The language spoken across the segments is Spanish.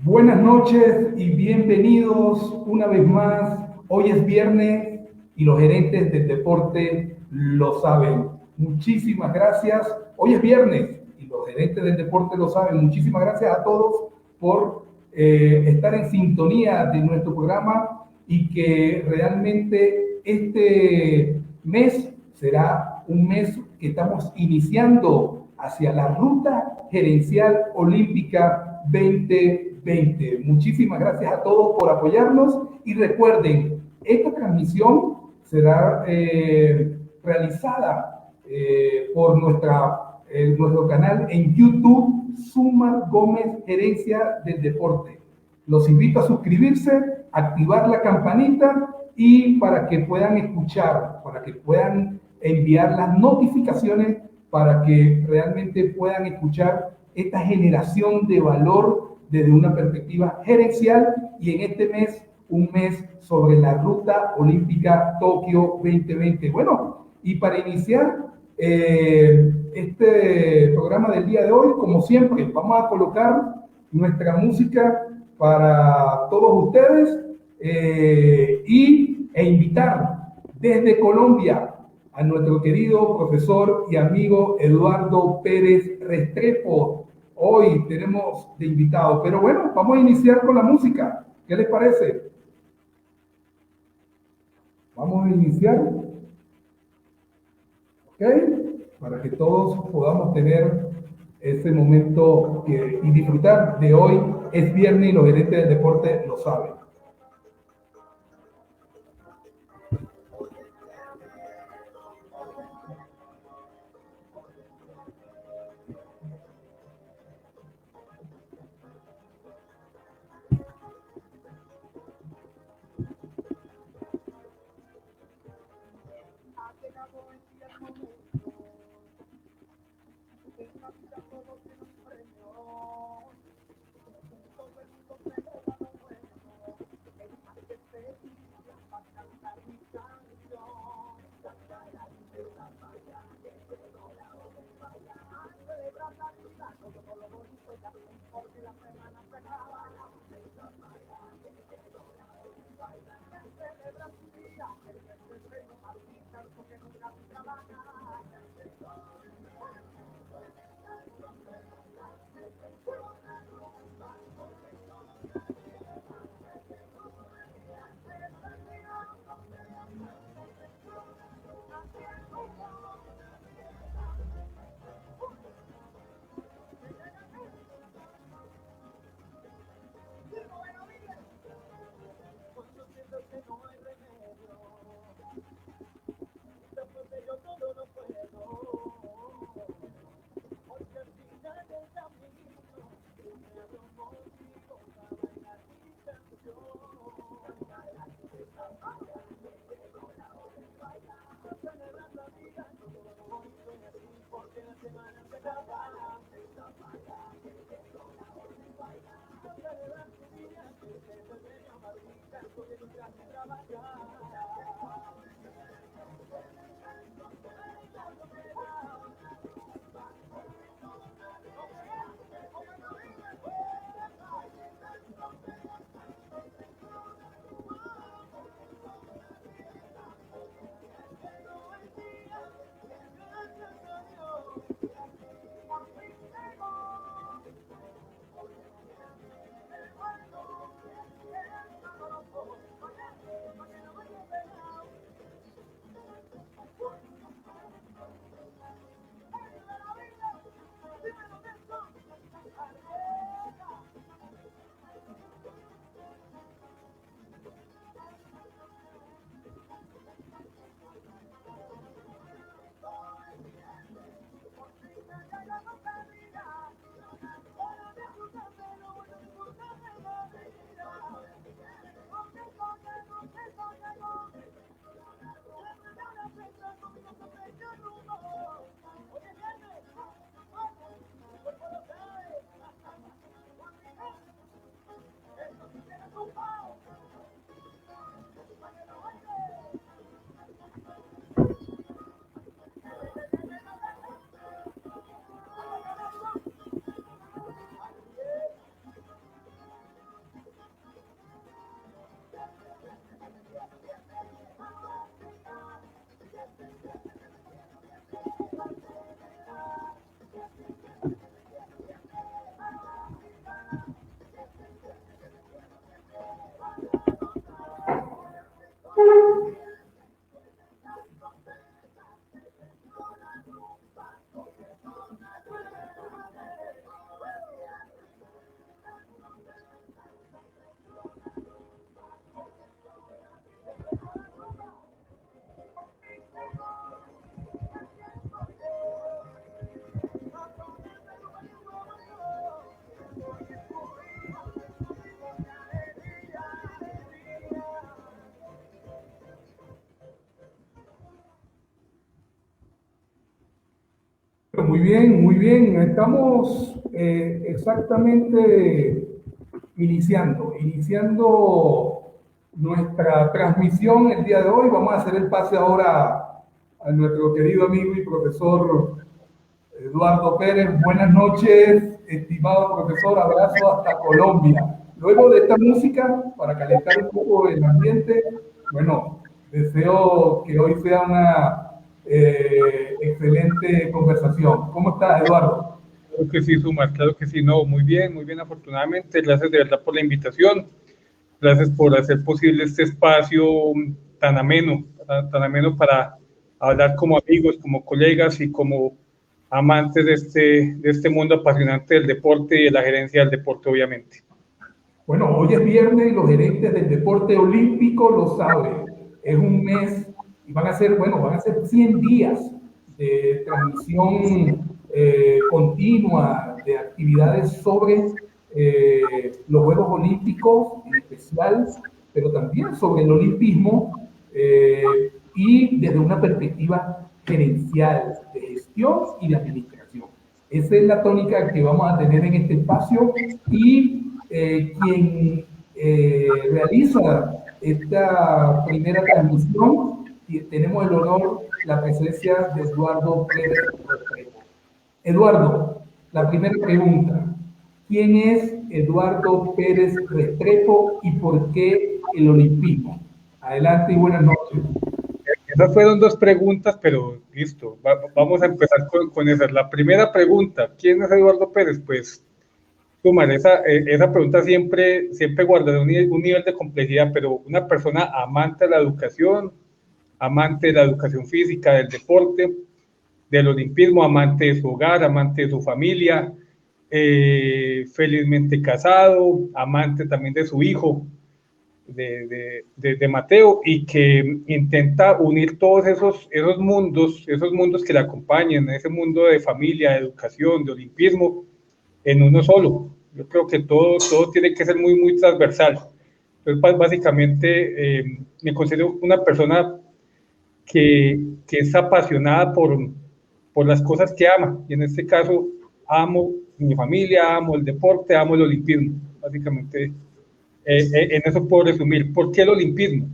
Buenas noches y bienvenidos una vez más. Hoy es viernes y los gerentes del deporte lo saben. Muchísimas gracias. Hoy es viernes y los gerentes del deporte lo saben. Muchísimas gracias a todos por estar en sintonía de nuestro programa y que realmente este mes será un mes que estamos iniciando hacia la ruta gerencial olímpica 2020. Muchísimas gracias a todos por apoyarnos y recuerden, esta transmisión será realizada por nuestro canal en YouTube, Sumar Gómez Gerencia del Deporte. Los invito a suscribirse, activar la campanita y para que puedan escuchar, para que puedan enviar las notificaciones, para que realmente puedan escuchar esta generación de valor desde una perspectiva gerencial y en este mes, un mes sobre la ruta olímpica Tokio 2020. Bueno, y para iniciar este programa del día de hoy, como siempre, vamos a colocar nuestra música para todos ustedes e invitar desde Colombia a nuestro querido profesor y amigo Eduardo Pérez Restrepo. Hoy tenemos de invitado, pero bueno, vamos a iniciar con la música. ¿Qué les parece? Vamos a iniciar, ¿ok? Para que todos podamos tener ese momento y disfrutar de hoy. Es viernes y los gerentes del deporte lo saben. Muy bien, muy bien. Estamos exactamente iniciando nuestra transmisión el día de hoy. Vamos a hacer el pase ahora a nuestro querido amigo y profesor Eduardo Pérez. Buenas noches, estimado profesor. Abrazo hasta Colombia. Luego de esta música, para calentar un poco el ambiente, bueno, deseo que hoy sea una excelente conversación. ¿Cómo estás, Eduardo? Claro que sí, Sumar, claro que sí, no, muy bien, afortunadamente. Gracias de verdad por la invitación. Gracias por hacer posible este espacio tan ameno para hablar como amigos, como colegas y como amantes de este mundo apasionante del deporte y de la gerencia del deporte, obviamente. Bueno, hoy es viernes y los gerentes del deporte olímpico lo saben. Es un mes y van a ser 100 días de transmisión continua de actividades sobre los Juegos Olímpicos en especial, pero también sobre el olimpismo y desde una perspectiva gerencial, de gestión y de administración. Esa es la tónica que vamos a tener en este espacio y quien realiza esta primera transmisión, y tenemos el honor, la presencia de Eduardo Pérez Restrepo. Eduardo, la primera pregunta. ¿Quién es Eduardo Pérez Restrepo y por qué el olimpismo? Adelante y buenas noches. Esas fueron dos preguntas, pero listo, vamos a empezar con esa. La primera pregunta, ¿quién es Eduardo Pérez? Pues Sumar, esa pregunta siempre guarda un nivel de complejidad, pero una persona amante de la educación, amante de la educación física, del deporte, del olimpismo, amante de su hogar, amante de su familia, felizmente casado, amante también de su hijo, de Mateo, y que intenta unir todos esos mundos que le acompañan, ese mundo de familia, de educación, de olimpismo, en uno solo. Yo creo que todo tiene que ser muy transversal. Entonces, básicamente, me considero una persona que es apasionada por las cosas que ama. Y en este caso, amo mi familia, amo el deporte, amo el olimpismo. Básicamente, en eso puedo resumir. ¿Por qué el olimpismo?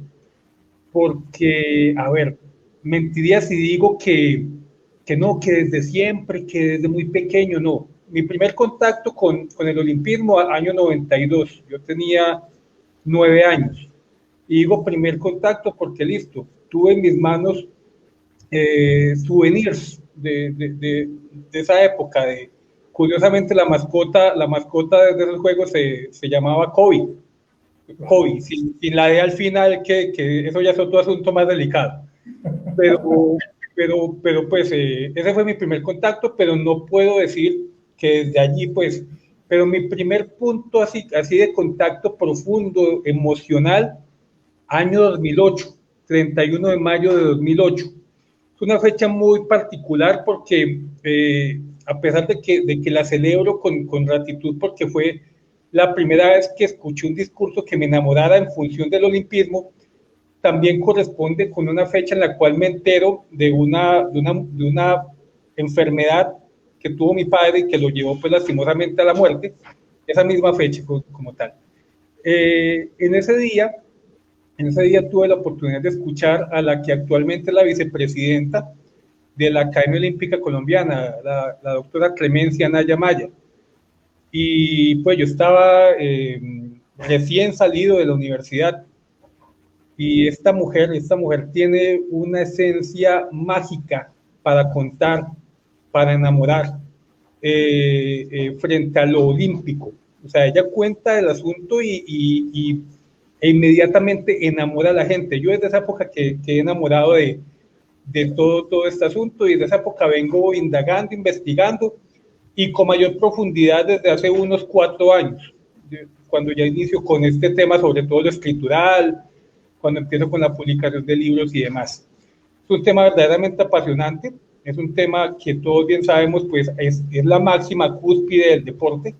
Porque, a ver, mentiría si digo que no, que desde siempre, que desde muy pequeño, no. Mi primer contacto con el olimpismo, año 92, yo tenía 9 años. Y digo primer contacto porque listo, tuve en mis manos souvenirs de esa época. Curiosamente, la mascota de esos juegos se llamaba Kobe. Kobe, sin la D al final, que eso ya es otro asunto más delicado. Pero pues ese fue mi primer contacto, pero no puedo decir que desde allí, pues, pero mi primer punto así de contacto profundo, emocional, año 2008, 31 de mayo de 2008. Es una fecha muy particular porque a pesar de que la celebro con gratitud porque fue la primera vez que escuché un discurso que me enamorara en función del olimpismo, también corresponde con una fecha en la cual me entero de una enfermedad que tuvo mi padre y que lo llevó pues lastimosamente a la muerte, esa misma fecha como tal. En ese día tuve la oportunidad de escuchar a la que actualmente es la vicepresidenta de la Academia Olímpica Colombiana, la doctora Clemencia Anaya Maya. Y pues yo estaba recién salido de la universidad y esta mujer tiene una esencia mágica para contar, para enamorar frente a lo olímpico. O sea, ella cuenta el asunto e inmediatamente enamora a la gente. Yo desde esa época que he enamorado de todo este asunto y desde esa época vengo indagando, investigando y con mayor profundidad desde hace unos 4 años, cuando ya inicio con este tema, sobre todo lo escritural, cuando empiezo con la publicación de libros y demás. Es un tema verdaderamente apasionante, es un tema que todos bien sabemos, pues es la máxima cúspide del deporte.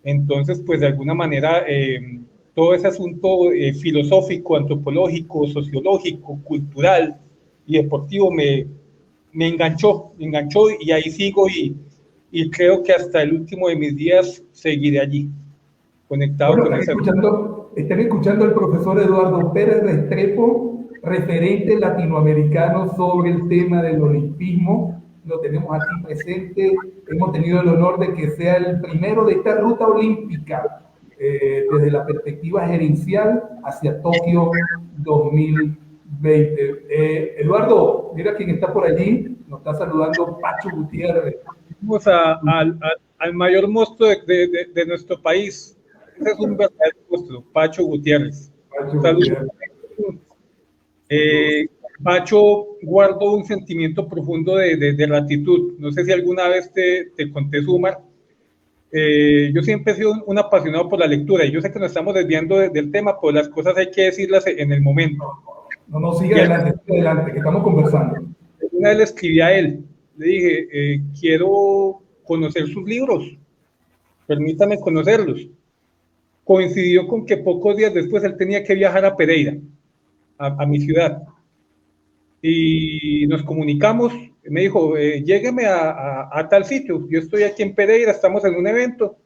Entonces, pues de alguna manera, todo ese asunto filosófico, antropológico, sociológico, cultural y deportivo me me enganchó y ahí sigo y creo que hasta el último de mis días seguiré allí, conectado Bueno, con esa. están escuchando al profesor Eduardo Pérez Restrepo, referente latinoamericano sobre el tema del olimpismo. Lo tenemos aquí presente. Hemos tenido el honor de que sea el primero de esta ruta olímpica desde la perspectiva gerencial hacia Tokio 2020. Eduardo, mira quién está por allí. Nos está saludando Pacho Gutiérrez. Vamos al mayor monstruo de nuestro país. Ese es un verdadero monstruo, Pacho Gutiérrez. Pacho Gutiérrez. Pacho, guardo un sentimiento profundo de gratitud. No sé si alguna vez te conté, Sumar. Yo siempre he sido un apasionado por la lectura y yo sé que nos estamos desviando del tema, pero las cosas hay que decirlas en el momento. No, sigue adelante, que estamos conversando. Una vez le escribí a él, le dije, quiero conocer sus libros, permítame conocerlos. Coincidió con que pocos días después él tenía que viajar a Pereira, a mi ciudad. Y nos comunicamos, me dijo, llégueme a tal sitio, yo estoy aquí en Pereira, estamos en un evento.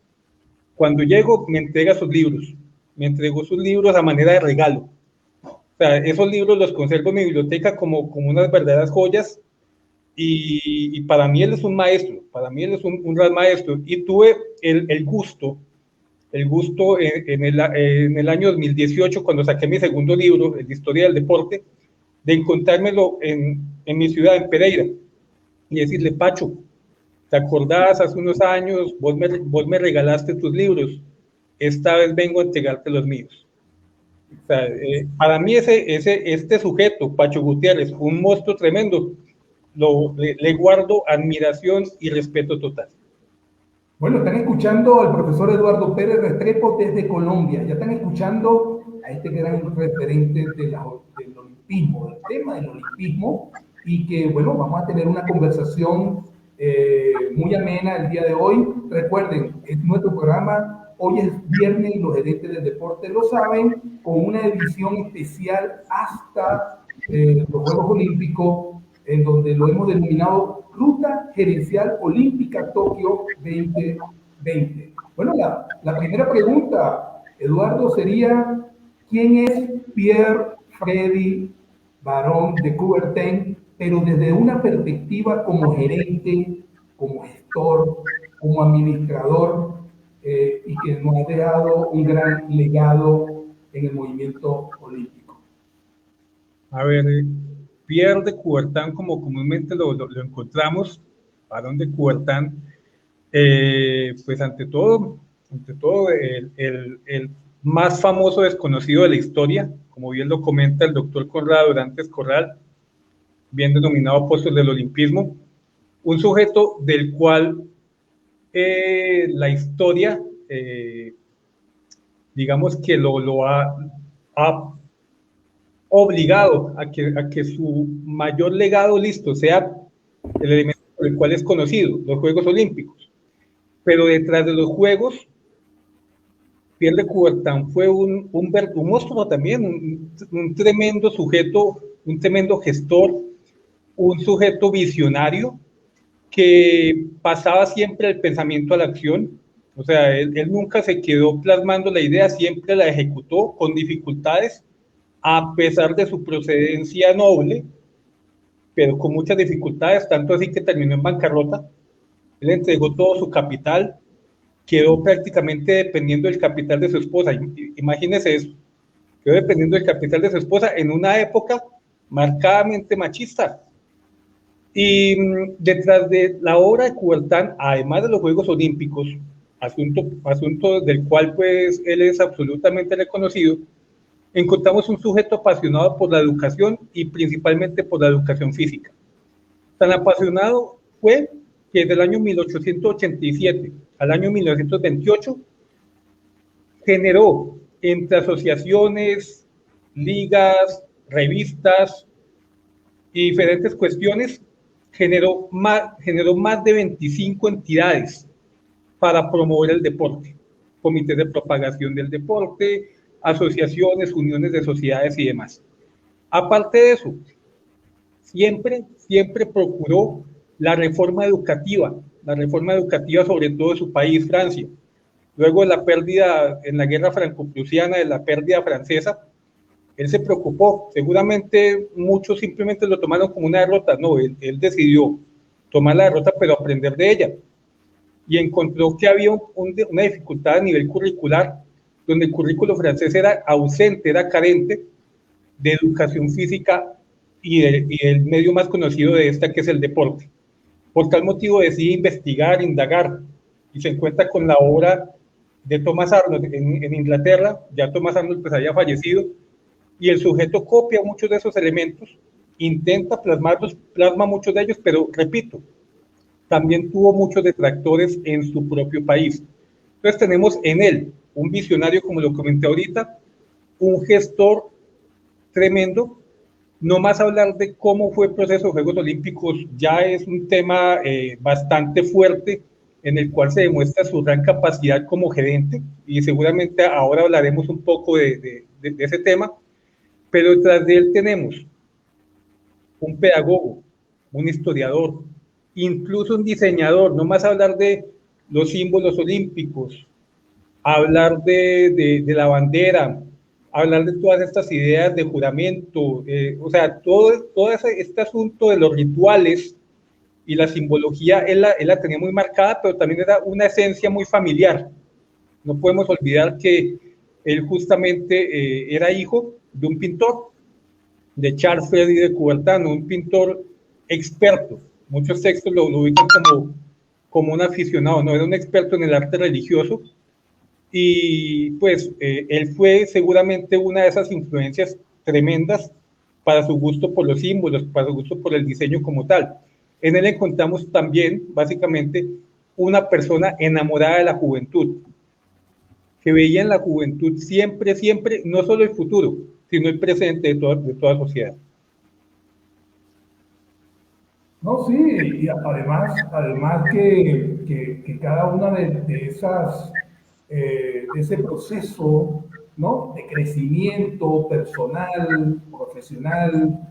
Cuando llego, me entrega sus libros, me entregó sus libros a manera de regalo. O sea, esos libros los conservo en mi biblioteca como unas verdaderas joyas. Y para mí él es un maestro, para mí él es un gran maestro. Y tuve el gusto en el año 2018, cuando saqué mi segundo libro, de Historia del Deporte, de encontrármelo en mi ciudad, en Pereira, y decirle, Pacho, ¿te acordás hace unos años? Vos me regalaste tus libros, esta vez vengo a entregarte los míos. O sea, para mí este sujeto, Pacho Gutiérrez, un monstruo tremendo, le guardo admiración y respeto total. Bueno, están escuchando al profesor Eduardo Pérez Restrepo desde Colombia. Ya están escuchando a este gran referente del olimpismo, del tema del olimpismo, y que, bueno, vamos a tener una conversación muy amena el día de hoy. Recuerden, es nuestro programa, hoy es viernes y los gerentes del deporte lo saben, con una edición especial hasta los Juegos Olímpicos, en donde lo hemos denominado Ruta Gerencial Olímpica Tokio 2020. Bueno, la primera pregunta, Eduardo, sería, ¿quién es Pierre-Freddy Barón de Coubertin, pero desde una perspectiva como gerente, como gestor, como administrador, y que nos ha dejado un gran legado en el movimiento olímpico? A ver, Pierre de Coubertin, como comúnmente lo encontramos, Barón de Coubertin, pues ante todo el más famoso desconocido de la historia, como bien lo comenta el doctor Conrado Durantes Corral, bien denominado apóstol del olimpismo, un sujeto del cual la historia, digamos que lo ha obligado a que su mayor legado sea el elemento por el cual es conocido, los Juegos Olímpicos. Pero detrás de los Juegos, Pierre de Coubertin fue un monstruo también, un tremendo sujeto, un tremendo gestor, un sujeto visionario que pasaba siempre el pensamiento a la acción. O sea, él nunca se quedó plasmando la idea, siempre la ejecutó con dificultades, a pesar de su procedencia noble, pero con muchas dificultades, tanto así que terminó en bancarrota. Él entregó todo su capital, quedó prácticamente dependiendo del capital de su esposa. Imagínese eso, quedó dependiendo del capital de su esposa en una época marcadamente machista. Y detrás de la obra de Coubertin, además de los Juegos Olímpicos, asunto del cual pues él es absolutamente reconocido, encontramos un sujeto apasionado por la educación y principalmente por la educación física. Tan apasionado fue que desde el año 1887 al año 1928 generó entre asociaciones, ligas, revistas y diferentes cuestiones, generó más de 25 entidades para promover el deporte, comités de propagación del deporte, asociaciones, uniones de sociedades y demás. Aparte de eso, siempre procuró la reforma educativa sobre todo de su país, Francia. Luego de la pérdida en la guerra franco-prusiana, de la pérdida francesa, él se preocupó. Seguramente muchos simplemente lo tomaron como una derrota. No, él decidió tomar la derrota, pero aprender de ella. Y encontró que había una dificultad a nivel curricular, donde el currículo francés era ausente, era carente de educación física y el medio más conocido de esta, que es el deporte. Por tal motivo decide investigar, indagar, y se encuentra con la obra de Thomas Arnold en Inglaterra. Ya Thomas Arnold pues había fallecido, y el sujeto copia muchos de esos elementos, intenta plasmarlos, plasma muchos de ellos, pero repito, también tuvo muchos detractores en su propio país. Entonces tenemos en él un visionario, como lo comenté ahorita, un gestor tremendo. No más hablar de cómo fue el proceso de Juegos Olímpicos, ya es un tema bastante fuerte, en el cual se demuestra su gran capacidad como gerente, y seguramente ahora hablaremos un poco de ese tema, pero detrás de él tenemos un pedagogo, un historiador, incluso un diseñador. No más hablar de los símbolos olímpicos, hablar de la bandera, hablar de todas estas ideas de juramento, o sea, todo este asunto de los rituales y la simbología, él la tenía muy marcada, pero también era una esencia muy familiar. No podemos olvidar que él justamente era hijo de un pintor, de Charles Freddy de Coubertin, un pintor experto. Muchos textos lo ubican como un aficionado, no era un experto en el arte religioso, y pues él fue seguramente una de esas influencias tremendas para su gusto por los símbolos, para su gusto por el diseño como tal. En él encontramos también, básicamente, una persona enamorada de la juventud, que veía en la juventud siempre, no solo el futuro, sino el presente de toda sociedad. No, sí, y además que cada una de esas, de ese proceso, ¿no? De crecimiento personal, profesional,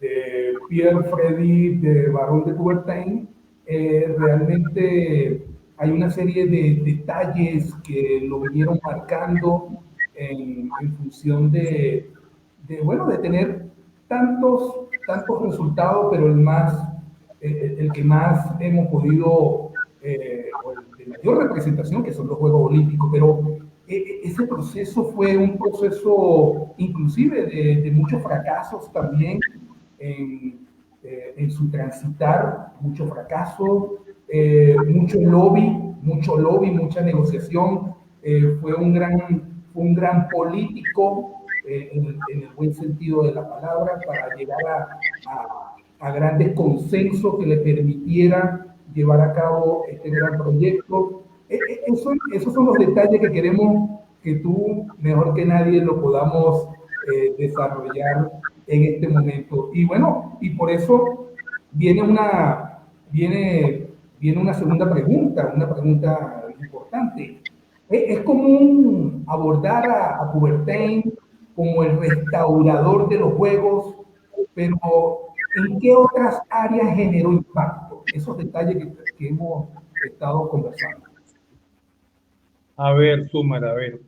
de Pierre Freddy, de Barón de Coubertin, realmente hay una serie de detalles que lo vinieron marcando en función bueno, de tener tantos resultados, pero el que más hemos podido, o el de mayor representación, que son los Juegos Olímpicos, pero ese proceso fue un proceso inclusive de muchos fracasos también en su transitar, mucho fracaso, mucho lobby, mucha negociación. Fue un gran político en el buen sentido de la palabra, para llegar a grandes consensos que le permitieran llevar a cabo este gran proyecto. Esos son los detalles que queremos que tú, mejor que nadie, lo podamos desarrollar en este momento. Y bueno, y por eso viene una segunda pregunta, una pregunta importante. Es común abordar a Coubertin como el restaurador de los juegos, pero ¿en qué otras áreas generó impacto? Esos detalles que hemos estado conversando. A ver, Sumar, a ver.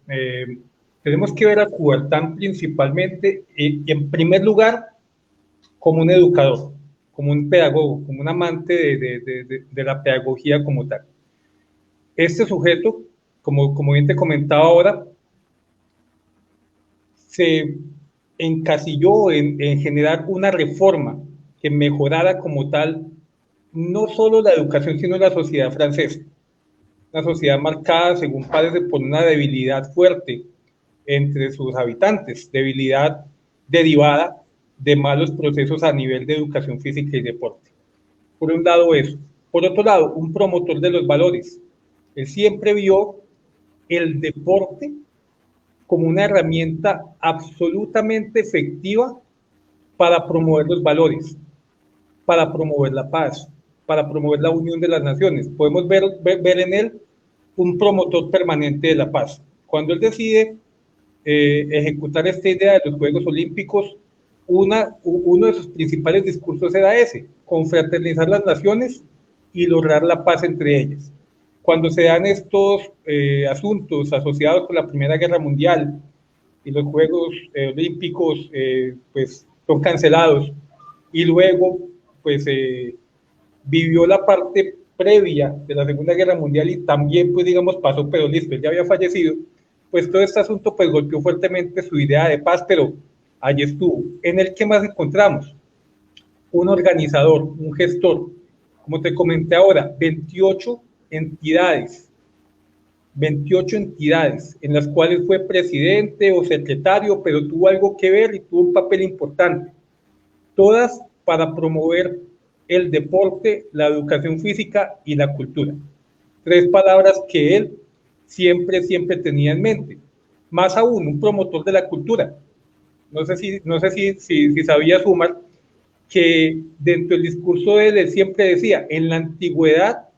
Tenemos que ver a Coubertin principalmente, en primer lugar, como un educador, como un pedagogo, como un amante de la pedagogía como tal. Este sujeto, como bien te comentaba ahora, se encasilló en generar una reforma que mejorara como tal no solo la educación, sino la sociedad francesa. Una sociedad marcada, según parece, por una debilidad fuerte entre sus habitantes, debilidad derivada de malos procesos a nivel de educación física y deporte. Por un lado eso. Por otro lado, un promotor de los valores. Él siempre vio el deporte como una herramienta absolutamente efectiva para promover los valores, para promover la paz, para promover la unión de las naciones. Podemos ver en él un promotor permanente de la paz. Cuando él decide ejecutar esta idea de los Juegos Olímpicos, uno de sus principales discursos era ese: confraternizar las naciones y lograr la paz entre ellas. Cuando se dan estos asuntos asociados con la Primera Guerra Mundial y los Juegos Olímpicos pues son cancelados, y luego pues vivió la parte previa de la Segunda Guerra Mundial y también pues digamos pasó, pero listo, él ya había fallecido, pues todo este asunto pues golpeó fuertemente su idea de paz, pero allí estuvo. En el que más encontramos un organizador, un gestor, como te comenté ahora, 28 entidades en las cuales fue presidente o secretario, pero tuvo algo que ver y tuvo un papel importante, todas para promover el deporte, la educación física y la cultura. 3 palabras que él siempre tenía en mente. Más aún, un promotor de la cultura. No sé si sabía, Sumar, que dentro del discurso de él siempre decía: en la antigüedad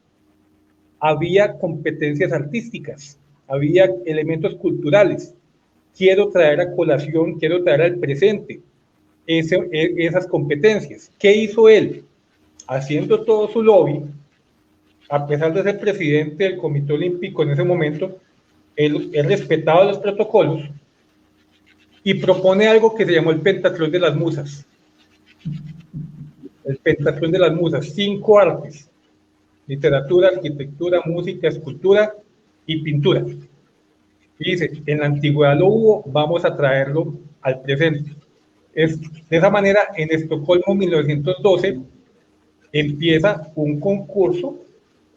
había competencias artísticas, había elementos culturales. Quiero traer a colación, quiero traer al presente esas competencias. ¿Qué hizo él? Haciendo todo su lobby, a pesar de ser presidente del Comité Olímpico en ese momento, él respetaba los protocolos y propone algo que se llamó el Pentatlón de las Musas. El Pentatlón de las Musas, 5 artes: literatura, arquitectura, música, escultura y pintura. Y dice: en la antigüedad lo hubo, vamos a traerlo al presente. De esa manera, en Estocolmo, 1912, empieza un concurso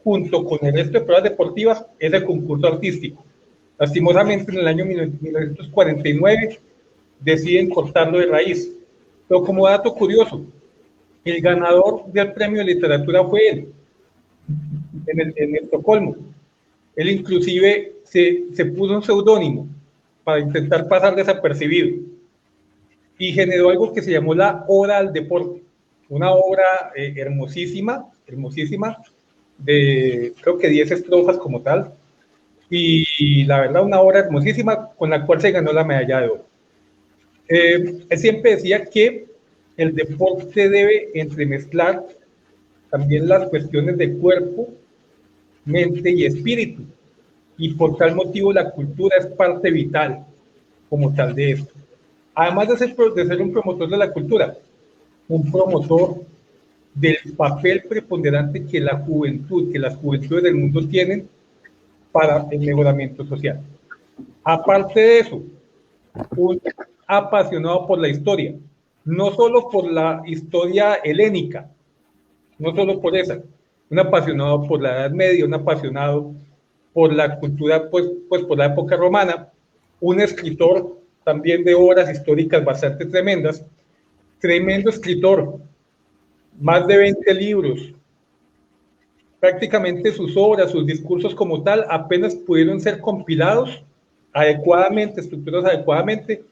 junto con el resto de pruebas deportivas, es el concurso artístico. Lastimosamente, en el año 1949 deciden cortarlo de raíz. Pero como dato curioso, el ganador del premio de literatura fue él, en Estocolmo. Él inclusive se puso un seudónimo para intentar pasar desapercibido y generó algo que se llamó la Oda al Deporte, una obra hermosísima, de creo que 10 estrofas como tal, y la verdad una obra hermosísima con la cual se ganó la medalla de oro. Él siempre decía que el deporte debe entremezclar también las cuestiones de cuerpo, mente y espíritu, y por tal motivo la cultura es parte vital como tal de esto. Además de ser un promotor de la cultura, un promotor del papel preponderante que las juventudes del mundo tienen para el mejoramiento social. Aparte de eso, un apasionado por la historia, no solo por la historia helénica, no solo por esa, un apasionado por la Edad Media, un apasionado por la cultura, pues por la época romana, un escritor también de obras históricas bastante tremendas, tremendo escritor, más de 20 libros. Prácticamente sus obras, sus discursos como tal, apenas pudieron ser compilados adecuadamente, estructurados adecuadamente,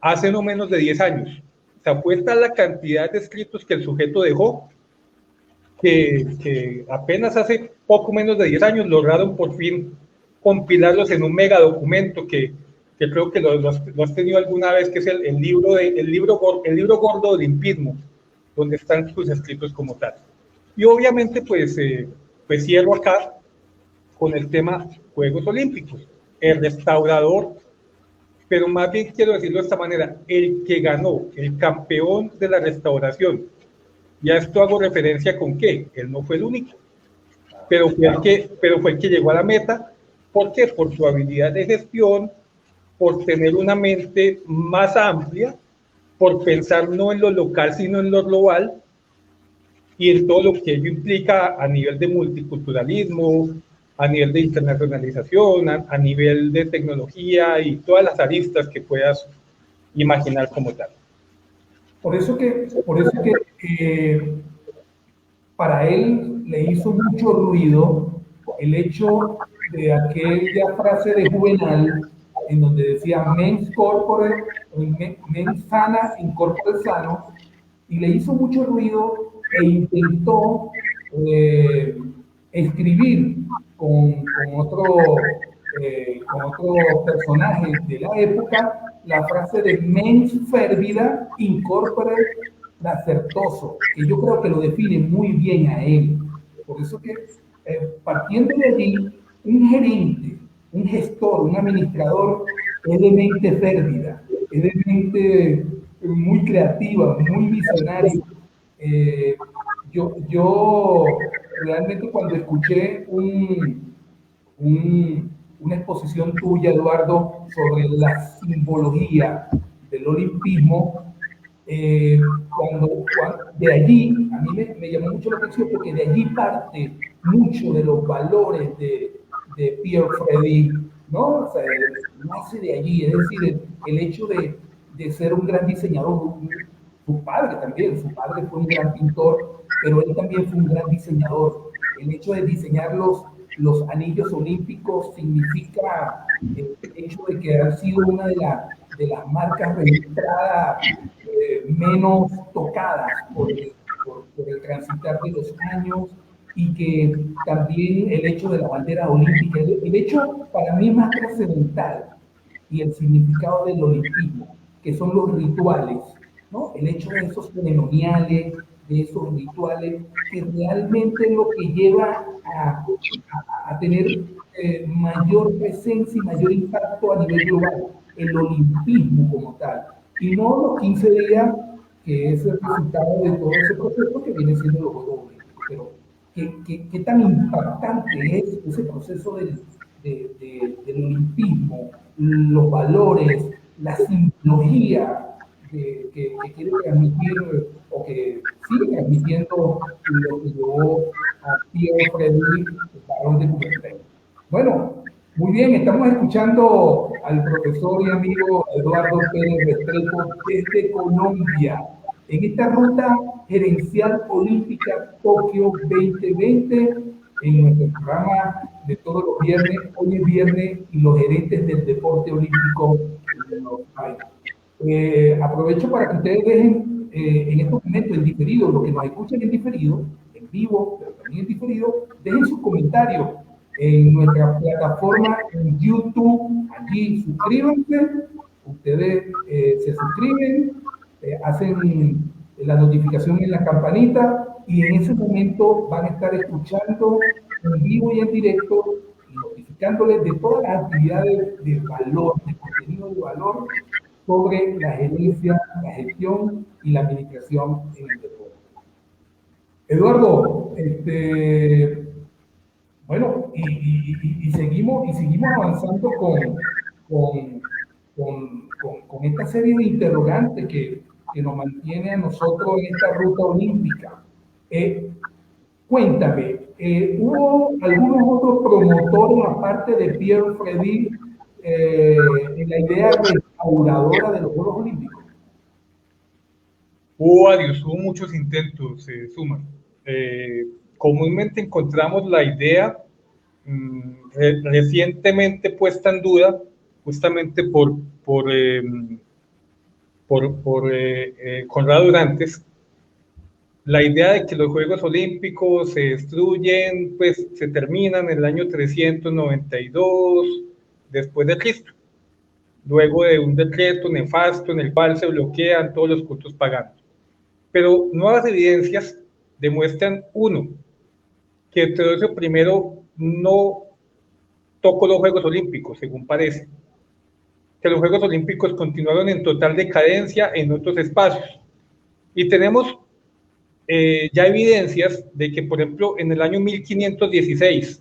hace no menos de 10 años. O sea, fue tal la cantidad de escritos que el sujeto dejó, que apenas hace poco menos de 10 años lograron por fin compilarlos en un megadocumento que creo que lo has tenido alguna vez, que es el libro gordo de olimpismo, donde están sus escritos como tal. Y obviamente pues cierro acá con el tema Juegos Olímpicos, el restaurador, pero más bien quiero decirlo de esta manera: el que ganó, el campeón de la restauración. Y a esto hago referencia con que él no fue el único, pero fue el que llegó a la meta. ¿Por qué? Por su habilidad de gestión, por tener una mente más amplia, por pensar no en lo local, sino en lo global, y en todo lo que ello implica a nivel de multiculturalismo, a nivel de internacionalización, a nivel de tecnología y todas las aristas que puedas imaginar como tal. Por eso que para él le hizo mucho ruido el hecho de aquella frase de Juvenal en donde decía mens corpore, mens sana in corpore sano, y le hizo mucho ruido e intentó escribir con otro personaje de la época la frase de mens fervida incorpore lacertoso, que yo creo que lo define muy bien a él. Por eso que, partiendo de allí, un gerente, un gestor, un administrador es de mente férvida, es de mente muy creativa, muy visionario. Eh, yo realmente cuando escuché una exposición tuya, Eduardo, sobre la simbología del olimpismo, de allí, a mí me llamó mucho la atención porque de allí parte mucho de los valores de Pierre Freddy, ¿no? O sea, nace de allí, es decir, el hecho de ser un gran diseñador, su padre también, su padre fue un gran pintor, pero él también fue un gran diseñador. El hecho de diseñar los anillos olímpicos significa el hecho de que ha sido una de las marcas registradas menos tocadas por el transitar de los años, y que también el hecho de la bandera olímpica, el hecho para mí más trascendental y el significado del olimpismo, que son los rituales, ¿no? El hecho de esos ceremoniales, de esos rituales, que realmente es lo que lleva a tener mayor presencia y mayor impacto a nivel global, el olimpismo como tal, y no los 15 días, que es el resultado de todo ese proceso que viene siendo los Juegos Olímpicos. Pero, ¿qué tan impactante es ese proceso del olimpismo, los valores, la simbología que quiere transmitir o que sigue transmitiendo lo que llevó a Pierre Freddy, el varón de Coubertin? Bueno, muy bien, estamos escuchando al profesor y amigo Eduardo Pérez Restrepo desde Colombia, en esta ruta gerencial olímpica Tokio 2020, en nuestro programa de todos los viernes. Hoy es viernes y los gerentes del deporte olímpico nos saben. Aprovecho para que ustedes dejen en estos momentos en diferido, los que nos escuchan en diferido, en vivo, pero también en diferido, dejen sus comentarios en nuestra plataforma en YouTube. Allí suscríbanse, ustedes se suscriben, hacen la notificación en la campanita, y en ese momento van a estar escuchando en vivo y en directo y notificándoles de todas las actividades de valor, de contenido de valor sobre la gerencia, la gestión y la administración en el deporte. Eduardo, bueno, y seguimos avanzando con esta serie de interrogantes que nos mantiene a nosotros en esta ruta olímpica. Cuéntame, ¿hubo algunos otros promotores, aparte de Pierre Freddy, en la idea restauradora de los Juegos Olímpicos? Hubo muchos intentos, Suma. Comúnmente encontramos la idea recientemente puesta en duda, justamente por Conrado Durantes, la idea de que los Juegos Olímpicos se destruyen, pues se terminan en el año 392 después de Cristo, luego de un decreto nefasto en el cual se bloquean todos los cultos paganos. Pero nuevas evidencias demuestran, uno, que Teodosio I no tocó los Juegos Olímpicos, según parece, que los Juegos Olímpicos continuaron en total decadencia en otros espacios. Y tenemos ya evidencias de que, por ejemplo, en el año 1516,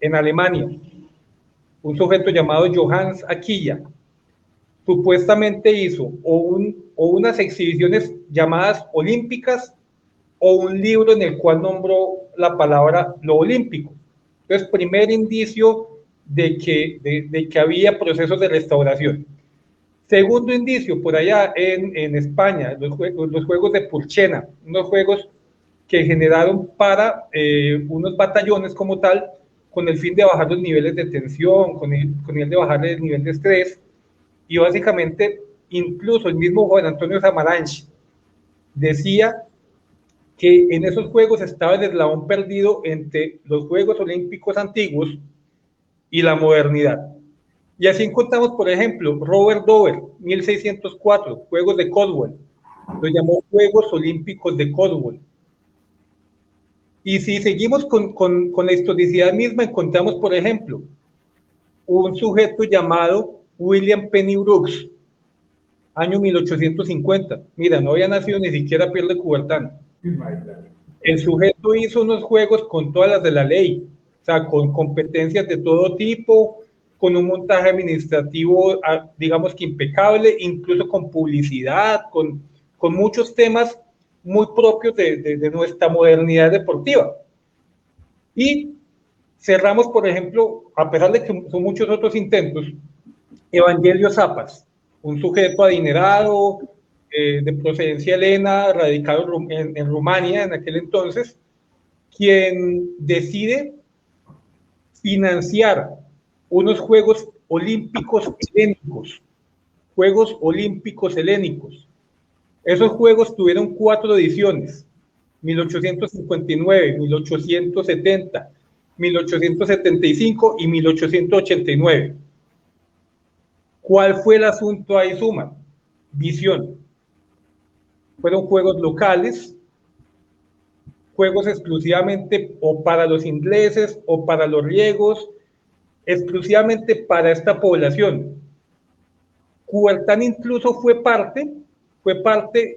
en Alemania, un sujeto llamado Johannes Aquila supuestamente hizo o unas exhibiciones llamadas olímpicas o un libro en el cual nombró la palabra lo olímpico. Entonces, primer indicio de que había procesos de restauración. Segundo indicio, por allá en España, los Juegos de Purchena, unos juegos que generaron para unos batallones como tal, con el fin de bajar los niveles de tensión, con el de bajar el nivel de estrés, y básicamente incluso el mismo Juan Antonio Samaranch decía que en esos juegos estaba el eslabón perdido entre los Juegos Olímpicos antiguos y la modernidad. Y así encontramos, por ejemplo, Robert Dover, 1604, Juegos de Caldwell. Lo llamó Juegos Olímpicos de Caldwell. Y si seguimos con la historicidad misma, encontramos, por ejemplo, un sujeto llamado William Penny Brooks, año 1850. Mira, no había nacido ni siquiera Pierre de Coubertin. El sujeto hizo unos juegos con todas las de la ley, o sea, con competencias de todo tipo, con un montaje administrativo, digamos que impecable, incluso con publicidad, con muchos temas muy propios de nuestra modernidad deportiva. Y cerramos, por ejemplo, a pesar de que son muchos otros intentos, Evangelio Zapas, un sujeto adinerado, de procedencia helena, radicado en Rumania en aquel entonces, quien decide financiar unos Juegos Olímpicos Helénicos. Juegos Olímpicos Helénicos. Esos Juegos tuvieron 4 ediciones, 1859, 1870, 1875 y 1889. ¿Cuál fue el asunto ahí, Suma? Visión. Fueron juegos locales, juegos exclusivamente o para los ingleses o para los griegos, exclusivamente para esta población. Coubertin incluso fue parte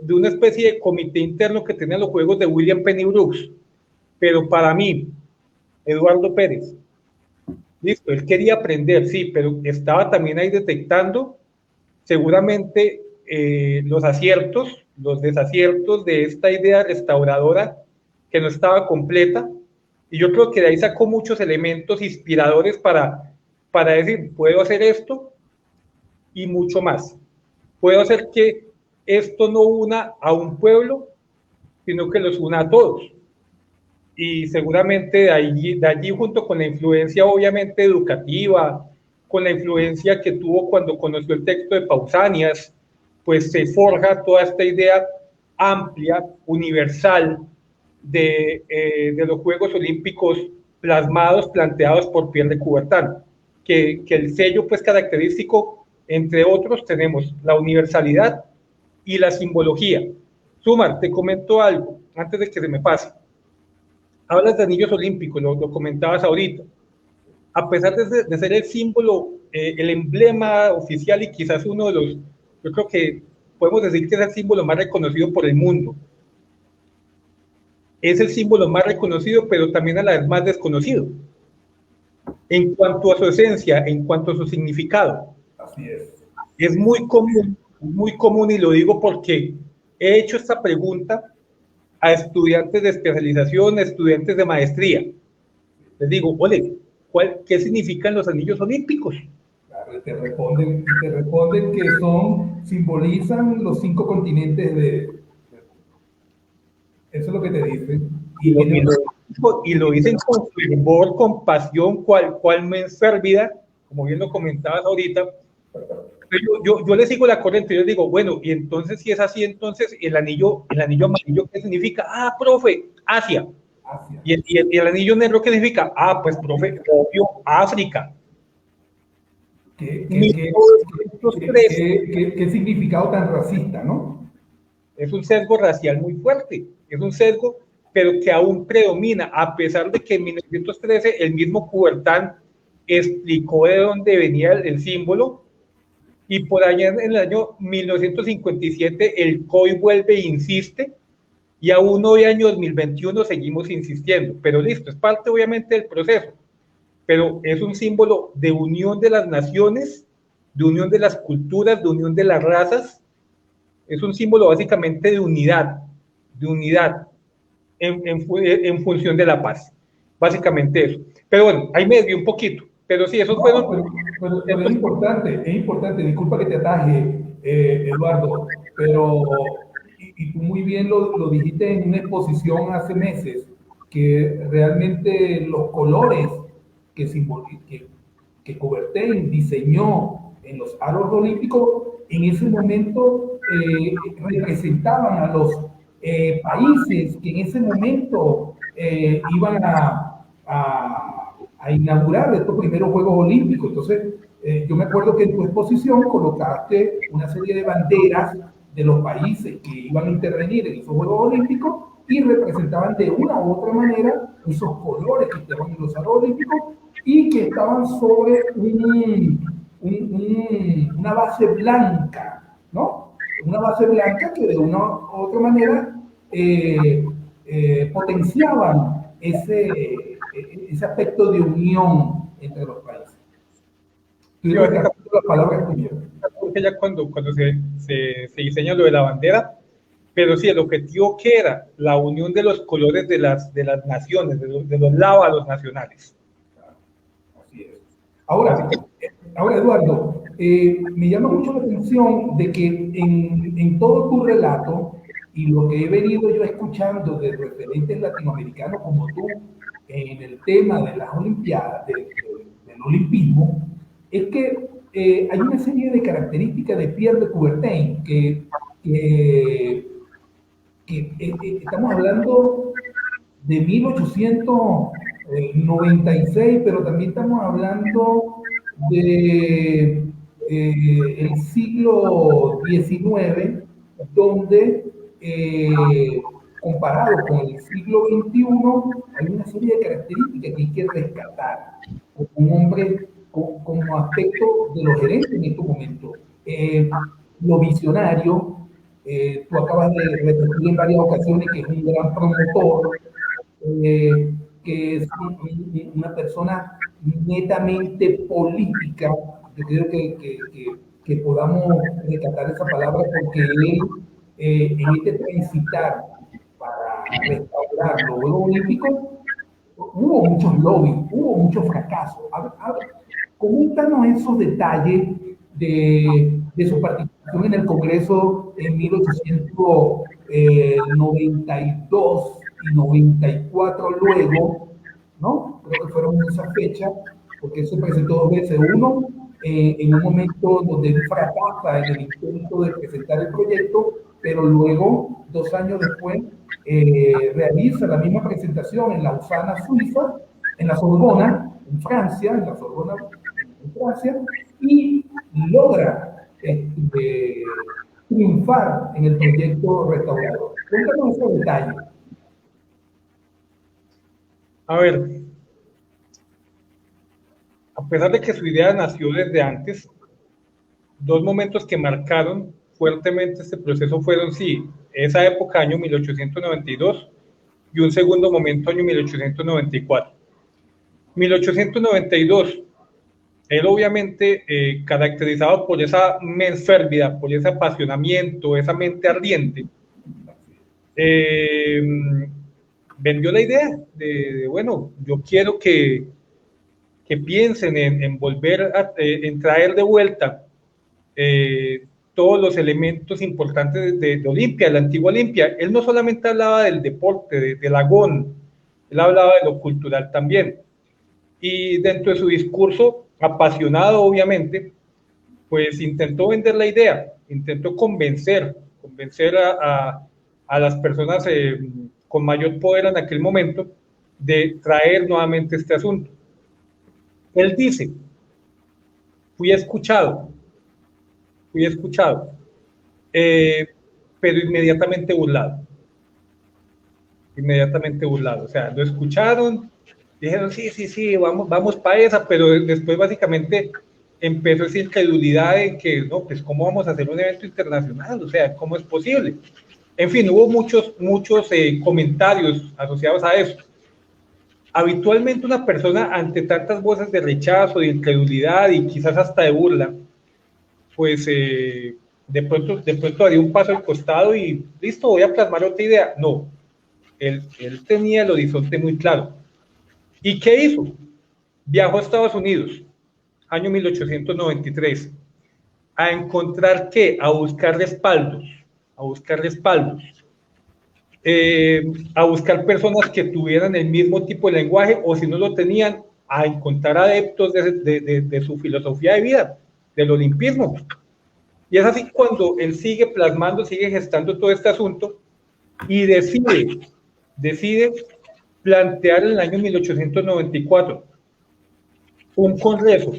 de una especie de comité interno que tenían los juegos de William Penny Brooks, pero para mí, Eduardo Pérez, listo, él quería aprender, sí, pero estaba también ahí detectando seguramente los aciertos, los desaciertos de esta idea restauradora que no estaba completa, y yo creo que de ahí sacó muchos elementos inspiradores para decir, puedo hacer esto y mucho más. Puedo hacer que esto no una a un pueblo, sino que los una a todos. Y seguramente de allí junto con la influencia obviamente educativa, con la influencia que tuvo cuando conoció el texto de Pausanias, pues se forja toda esta idea amplia, universal, de los Juegos Olímpicos plasmados, planteados por Pierre de Coubertin, que el sello pues característico, entre otros, tenemos la universalidad y la simbología. Sumar, te comento algo, antes de que se me pase. Hablas de anillos olímpicos, lo comentabas ahorita. A pesar de ser el símbolo, el emblema oficial y quizás uno de los, yo creo que podemos decir que es el símbolo más reconocido por el mundo. Es el símbolo más reconocido, pero también a la vez más desconocido. En cuanto a su esencia, en cuanto a su significado. Así es. Es muy común, y lo digo porque he hecho esta pregunta a estudiantes de especialización, estudiantes de maestría. Les digo, ole, ¿qué significan los anillos olímpicos? Claro, te responden que simbolizan los 5 continentes de... Eso es lo que te dicen. Y lo dicen con fervor, con pasión, cual mens fervida, como bien lo comentabas ahorita. Yo le sigo la corriente, yo les digo, bueno, y entonces si es así, entonces el anillo amarillo, ¿qué significa? Ah, profe, Asia. Y el anillo negro, ¿qué significa? Ah, pues, profe, obvio, África. ¿Qué significado tan racista, ¿no? Es un sesgo racial muy fuerte, es un sesgo, pero que aún predomina, a pesar de que en 1913 el mismo Coubertin explicó de dónde venía el símbolo, y por allá en el año 1957 el COI vuelve e insiste, y aún hoy, año 2021, seguimos insistiendo, pero listo, es parte obviamente del proceso, pero es un símbolo de unión de las naciones, de unión de las culturas, de unión de las razas. Es un símbolo básicamente de unidad en función de la paz, básicamente eso. Pero bueno, ahí me desvié un poquito, pero sí, esos fueron... Pero es importante, disculpa que te ataje, Eduardo, pero, y tú muy bien lo dijiste en una exposición hace meses, que realmente los colores que Coubertin diseñó en los aros olímpicos, en ese momento representaban a los países que en ese momento iban a inaugurar estos primeros Juegos Olímpicos. Entonces, Yo me acuerdo que en tu exposición colocaste una serie de banderas de los países que iban a intervenir en esos Juegos Olímpicos y representaban de una u otra manera esos colores que estaban en los Juegos Olímpicos y que estaban sobre una base blanca, ¿no? Una base blanca que de una u otra manera potenciaban ese aspecto de unión entre los países. Sí, Quiero destacar las palabras tuyas. porque ya cuando se diseña lo de la bandera, pero sí, el objetivo que era la unión de los colores de las naciones, de los lábalos nacionales. Así es. Ahora, Eduardo, me llama mucho la atención de que en todo tu relato y lo que he venido yo escuchando de referentes latinoamericanos como tú en el tema de las Olimpiadas, del olimpismo, es que hay una serie de características de Pierre de Coubertin que estamos hablando de 1896, pero también estamos hablando de el siglo XIX, donde comparado con el siglo XXI, hay una serie de características que hay que rescatar como un hombre, como aspecto de los gerentes en estos momentos. Lo visionario, tú acabas de repetir en varias ocasiones que es un gran promotor, que es una persona netamente política. Yo creo que podamos rescatar esa palabra porque él, en este transitar para restaurar los Juegos Olímpicos, hubo muchos lobbies, hubo muchos fracasos. Coméntanos esos detalles de su participación en el Congreso en 1892 y 94 luego, ¿no? Creo que fueron esa fecha, porque él se presentó dos veces. Uno, en un momento donde él fracasa en el intento de presentar el proyecto, pero luego, 2 años después, realiza la misma presentación en Lausana, Suiza, en la Sorbona, en Francia, en la Sorbona, en Francia, y logra triunfar en el proyecto restaurador. Cuéntanos esos detalles. A ver, a pesar de que su idea nació desde antes, dos momentos que marcaron fuertemente este proceso fueron, sí, esa época, año 1892, y un segundo momento, año 1894. 1892, él obviamente caracterizado por esa mens férvida, por ese apasionamiento, esa mente ardiente, vendió la idea de bueno, yo quiero que piensen en volver en traer de vuelta todos los elementos importantes de Olimpia, de la antigua Olimpia. Él no solamente hablaba del deporte, del agón, él hablaba de lo cultural también. Y dentro de su discurso, apasionado obviamente, pues intentó vender la idea, intentó convencer a las personas con mayor poder en aquel momento de traer nuevamente este asunto. Él dice, fui escuchado, pero inmediatamente burlado. O sea, lo escucharon, dijeron, sí, vamos para esa, pero después básicamente empezó esa incredulidad en que, no, pues, ¿cómo vamos a hacer un evento internacional? O sea, ¿cómo es posible? En fin, hubo muchos comentarios asociados a eso. Habitualmente una persona ante tantas voces de rechazo, de incredulidad y quizás hasta de burla, pues de pronto haría un paso al costado y listo, voy a plasmar otra idea. No, él tenía el horizonte muy claro. ¿Y qué hizo? Viajó a Estados Unidos, año 1893, a encontrar qué, a buscar respaldos, a buscar personas que tuvieran el mismo tipo de lenguaje o si no lo tenían, a encontrar adeptos de su filosofía de vida, del olimpismo. Y es así cuando él sigue plasmando, sigue gestando todo este asunto y decide plantear en el año 1894 un congreso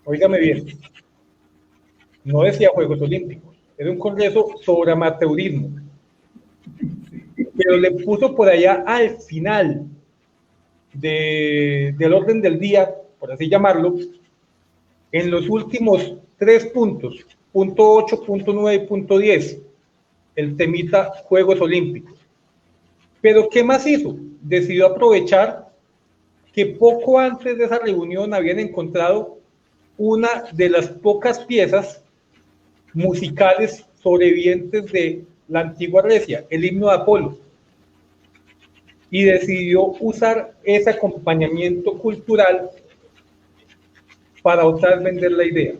óigame bien, no decía Juegos Olímpicos, era un congreso sobre amateurismo, pero le puso por allá al final del orden del día, por así llamarlo, en los últimos 3 puntos, punto 8, punto 9 y punto 10, el temita Juegos Olímpicos. Pero ¿qué más hizo? Decidió aprovechar que poco antes de esa reunión habían encontrado una de las pocas piezas musicales sobrevivientes de la antigua Grecia, el himno de Apolo, y decidió usar ese acompañamiento cultural para otra vez vender la idea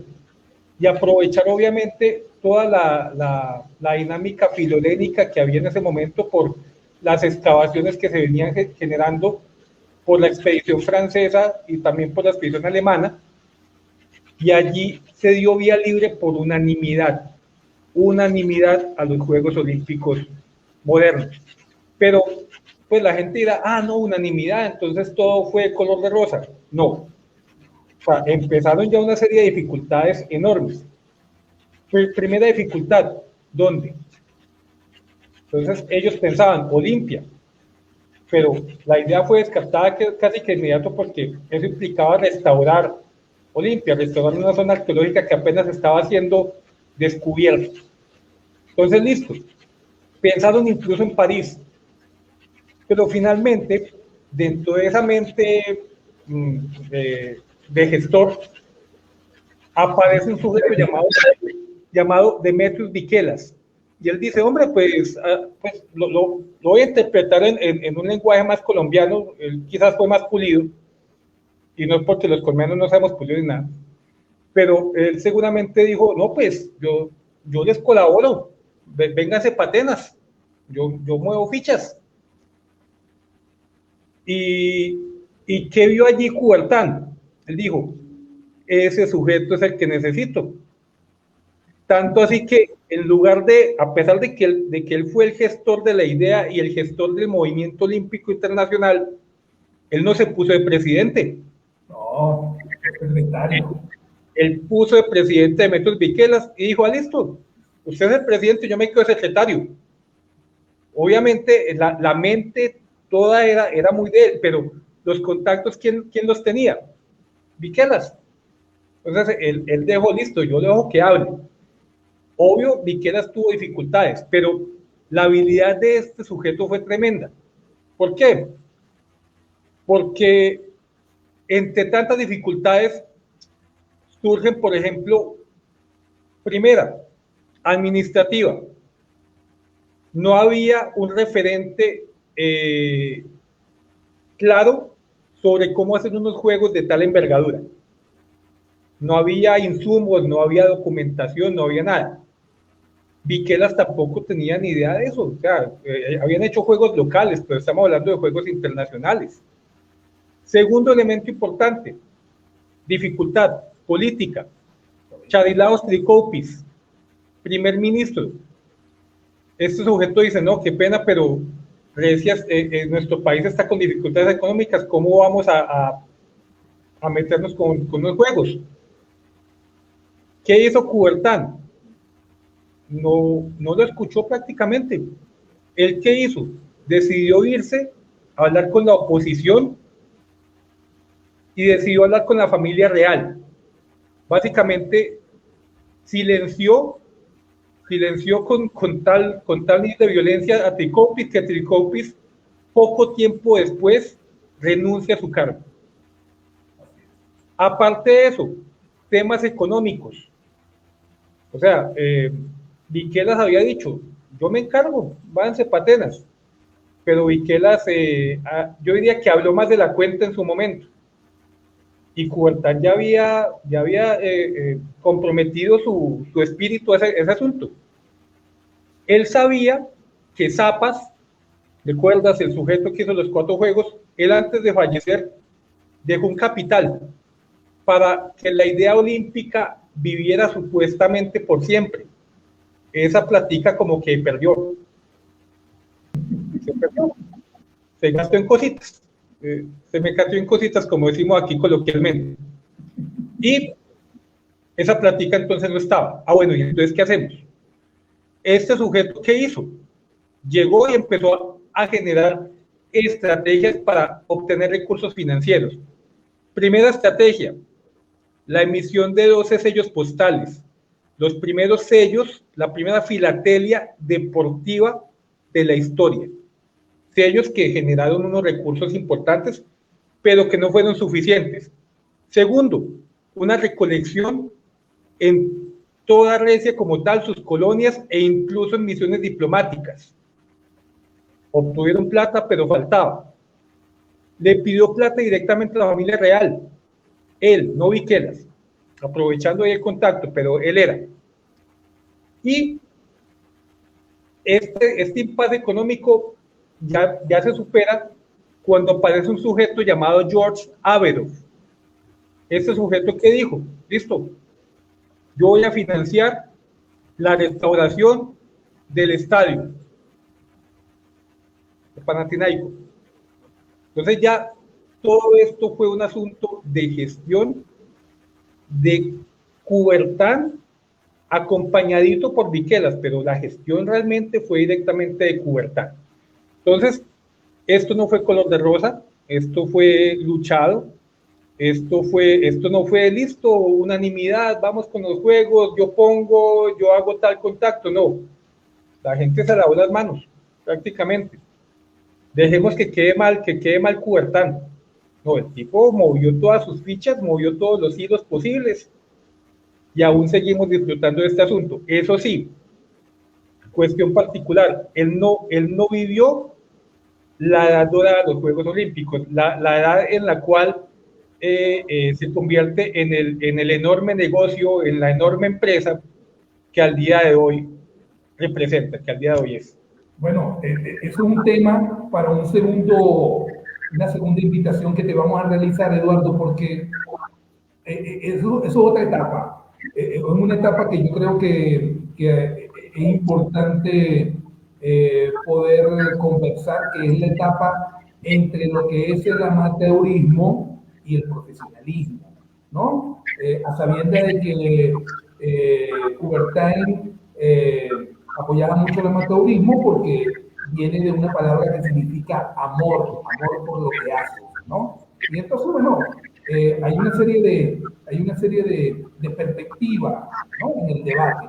y aprovechar obviamente toda la dinámica filolénica que había en ese momento por las excavaciones que se venían generando por la expedición francesa y también por la expedición alemana, y allí se dio vía libre por unanimidad a los Juegos Olímpicos modernos. Pero pues la gente dirá, no, unanimidad, entonces todo fue color de rosa. No, o sea, empezaron ya una serie de dificultades enormes. Primera dificultad, ¿dónde? Entonces ellos pensaban, Olimpia, pero la idea fue descartada casi que inmediato porque eso implicaba restaurar Olimpia, restaurar una zona arqueológica que apenas estaba siendo descubierta. Entonces, listo. Pensaron incluso en París, pero finalmente, dentro de esa mente de gestor, aparece un sujeto llamado Demetrios Vikelas. Y él dice, hombre, pues lo voy a interpretar en un lenguaje más colombiano, él quizás fue más pulido, y no es porque los colombianos no sabemos pulido ni nada, pero él seguramente dijo, no, pues yo les colaboro, vénganse patenas, yo muevo fichas. ¿Y qué vio allí Coubertin? Él dijo, ese sujeto es el que necesito. Tanto así que en lugar de, a pesar de que él fue el gestor de la idea y el gestor del movimiento olímpico internacional, él no se puso de presidente. No, secretario. Él puso de presidente de Demetrios Vikelas y dijo, listo, usted es el presidente, yo me quedo secretario. Obviamente la mente toda era muy de él, pero los contactos, ¿quién los tenía? Vikelas. Entonces él dejó, listo, yo le dejo que hable. Obvio, Vikelas tuvo dificultades, pero la habilidad de este sujeto fue tremenda. ¿Por qué? Porque entre tantas dificultades surgen, por ejemplo, primera, administrativa. No había un referente claro sobre cómo hacer unos juegos de tal envergadura. No había insumos, no había documentación, no había nada. Vikelas tampoco tenía ni idea de eso. O sea, habían hecho juegos locales, pero estamos hablando de juegos internacionales. Segundo elemento importante, dificultad política. Charilaos Trikoupis, primer ministro. Este sujeto dice, no, qué pena, pero Grecia, nuestro país está con dificultades económicas, ¿cómo vamos a meternos con los juegos? ¿Qué hizo Coubertin? No lo escuchó prácticamente. ¿Él qué hizo? Decidió irse a hablar con la oposición y decidió hablar con la familia real. Básicamente silenció con tal nivel de violencia a Trikoupis, que Trikoupis poco tiempo después renuncia a su cargo. Aparte de eso, temas económicos. O sea, Vikelas había dicho, yo me encargo, váyanse patenas. Pero Vikelas, yo diría que habló más de la cuenta en su momento. Y Coubertin ya había comprometido su espíritu a ese asunto. Él sabía que Zapas, ¿recuerdas? El sujeto que hizo los 4 juegos, él antes de fallecer dejó un capital para que la idea olímpica viviera supuestamente por siempre. Esa platica como que perdió. Se gastó en cositas. Se me cayó en cositas, como decimos aquí coloquialmente. Y Esa plática entonces no estaba. Ah, bueno, ¿y entonces qué hacemos? Este sujeto, ¿qué hizo? Llegó y empezó a generar estrategias para obtener recursos financieros. Primera estrategia, la emisión de 12 sellos postales. Los primeros sellos, la primera filatelia deportiva de la historia. Sellos que generaron unos recursos importantes, pero que no fueron suficientes. Segundo, una recolección en toda Grecia como tal, sus colonias e incluso en misiones diplomáticas. Obtuvieron plata, pero faltaba. Le pidió plata directamente a la familia real. Él, no Viquelas, aprovechando ahí el contacto, pero él era. Y este impasse económico ya se supera cuando aparece un sujeto llamado George Avedov. Este sujeto que dijo, listo, yo voy a financiar la restauración del estadio de Panathinaikos. Entonces ya todo esto fue un asunto de gestión de Coubertin acompañadito por Viquelas, pero la gestión realmente fue directamente de Coubertin. Entonces, esto no fue color de rosa, esto fue luchado, esto no fue listo, unanimidad, vamos con los juegos, yo pongo, yo hago tal contacto, no. La gente se lavó las manos, prácticamente. Dejemos que quede mal Coubertin. No, el tipo movió todas sus fichas, movió todos los hilos posibles y aún seguimos disfrutando de este asunto. Eso sí, cuestión particular, él no vivió la edad dorada de los Juegos Olímpicos, la edad en la cual se convierte en el enorme negocio, en la enorme empresa que al día de hoy representa, que al día de hoy es. Bueno, eso es un tema para una segunda invitación que te vamos a realizar, Eduardo, porque eso es otra etapa. Es una etapa que yo creo que es importante poder conversar, que es la etapa entre lo que es el amateurismo y el profesionalismo, ¿no? A sabiendas de que Coubertin apoyaba mucho el amateurismo porque viene de una palabra que significa amor por lo que haces, ¿no? Y entonces, bueno, hay una serie de perspectivas, ¿no?, en el debate.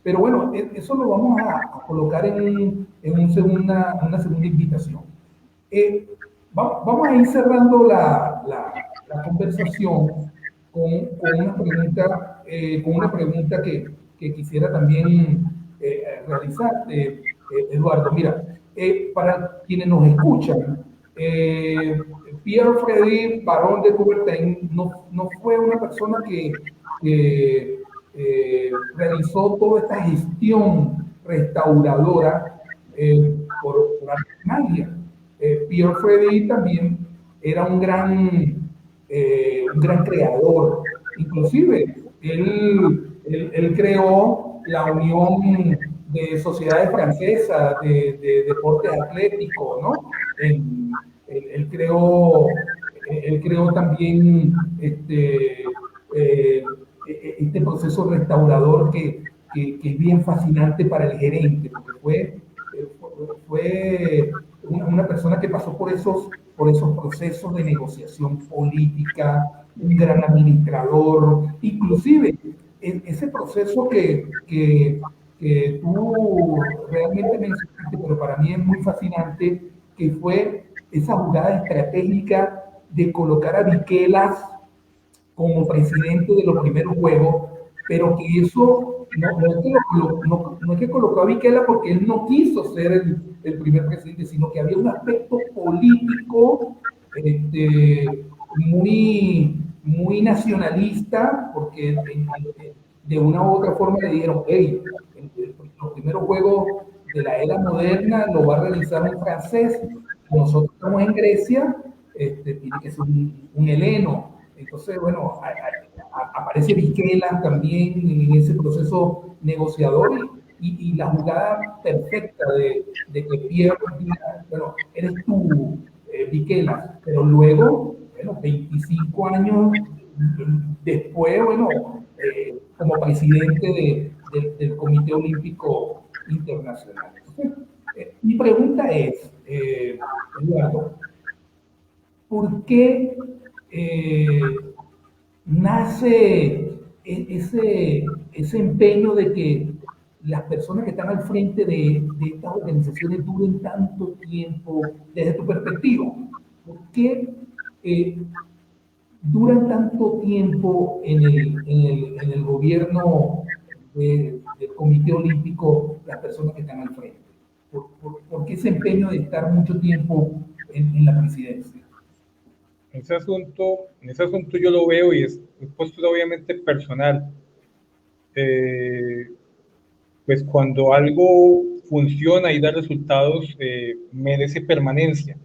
Pero bueno, eso lo vamos a colocar en una segunda invitación. Vamos a ir cerrando la conversación con una pregunta que quisiera también realizarte, Eduardo. Mira, para quienes nos escuchan, Pierre-Frédéric Baron de Coubertin no fue una persona que realizó toda esta gestión restauradora por arte de magia. Pierre-Frédéric también era un gran creador. Inclusive, él creó la Unión de Sociedades Francesas de Deportes Atléticos, ¿no? Él creó también este proceso restaurador que es bien fascinante para el gerente, porque fue una persona que pasó por esos procesos de negociación política, un gran administrador, inclusive ese proceso que tú realmente mencionaste, pero para mí es muy fascinante, que fue esa jugada estratégica de colocar a Viquelas como presidente de los primeros juegos, pero que eso no es que colocó a Viquelas porque él no quiso ser el primer presidente, sino que había un aspecto político muy nacionalista, porque de una u otra forma le dijeron, hey, los primeros juegos de la era moderna lo va a realizar un francés, nosotros estamos en Grecia, tiene que ser un heleno. Entonces, bueno, aparece Viquelas también en ese proceso negociador y la jugada perfecta de que Pierre, bueno, eres tú, Viquelas, pero luego, bueno, 25 años después, bueno, como presidente del Comité Olímpico Internacional. Mi pregunta es, Eduardo, ¿por qué nace ese empeño de que las personas que están al frente de estas organizaciones duren tanto tiempo desde tu perspectiva? ¿Por qué eh, duran tanto tiempo en el gobierno del Comité Olímpico las personas que están al frente? ¿Por qué ese empeño de estar mucho tiempo en la presidencia? En ese asunto yo lo veo y es postura obviamente personal. Eh, pues cuando algo funciona y da resultados, merece permanencia.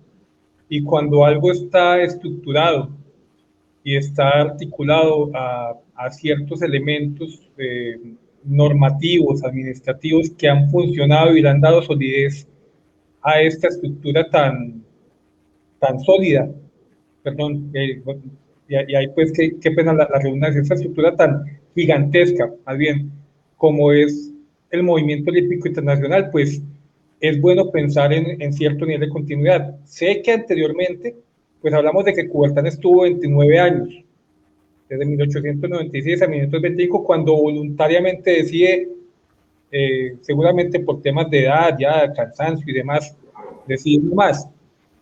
Y cuando algo está estructurado y está articulado a ciertos elementos normativos, administrativos que han funcionado y le han dado solidez a esta estructura tan sólida, perdón, y ahí pues qué pena la redundancia, esta estructura tan gigantesca, más bien, como es el movimiento olímpico internacional, pues es bueno pensar en cierto nivel de continuidad. Sé que anteriormente, pues hablamos de que Coubertin estuvo 29 años, desde 1896 a 1925, cuando voluntariamente decide, seguramente por temas de edad, ya cansancio y demás, decide no más.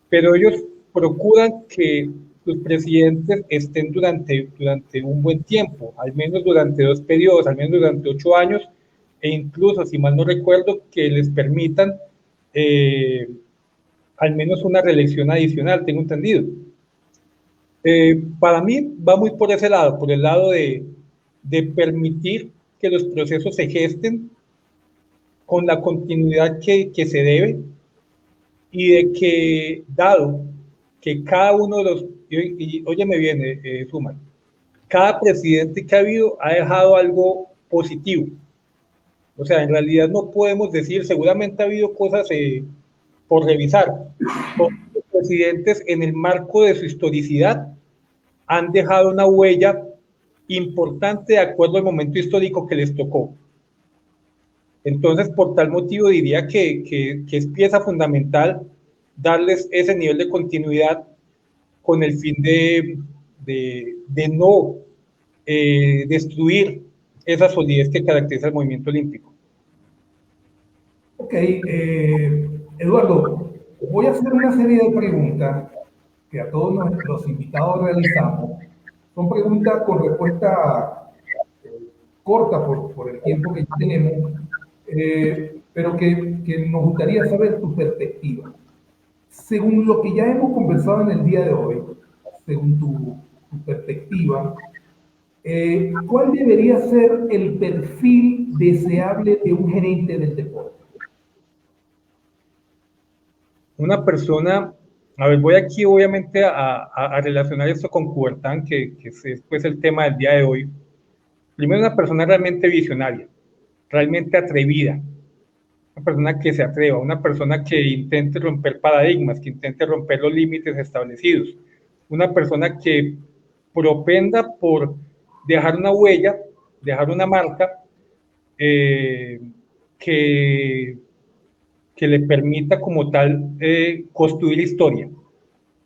Pero ellos procuran que sus presidentes estén durante un buen tiempo, al menos durante 2 periodos, al menos durante 8 años, e incluso, si mal no recuerdo, que les permitan eh, al menos una reelección adicional, tengo entendido. Para mí va muy por ese lado, por el lado de permitir que los procesos se gesten con la continuidad que se debe y de que, dado que cada uno de los, óyeme bien, Suman, cada presidente que ha habido ha dejado algo positivo. O sea, en realidad no podemos decir, seguramente ha habido cosas por revisar. Todos los presidentes, en el marco de su historicidad, han dejado una huella importante de acuerdo al momento histórico que les tocó. Entonces, por tal motivo, diría que es pieza fundamental darles ese nivel de continuidad con el fin de no destruir esa solidez que caracteriza el movimiento olímpico. Ok, Eduardo, voy a hacer una serie de preguntas que a todos los invitados realizamos. Son preguntas con respuesta corta por el tiempo que tenemos, pero que nos gustaría saber tu perspectiva. Según lo que ya hemos conversado en el día de hoy, según tu perspectiva, ¿cuál debería ser el perfil deseable de un gerente del deporte? Una persona, a ver, voy aquí obviamente a relacionar esto con Coubertin, que es pues el tema del día de hoy. Primero, una persona realmente visionaria, realmente atrevida, una persona que se atreva, una persona que intente romper paradigmas, que intente romper los límites establecidos, una persona que propenda por dejar una huella, dejar una marca eh, que, que le permita como tal construir historia.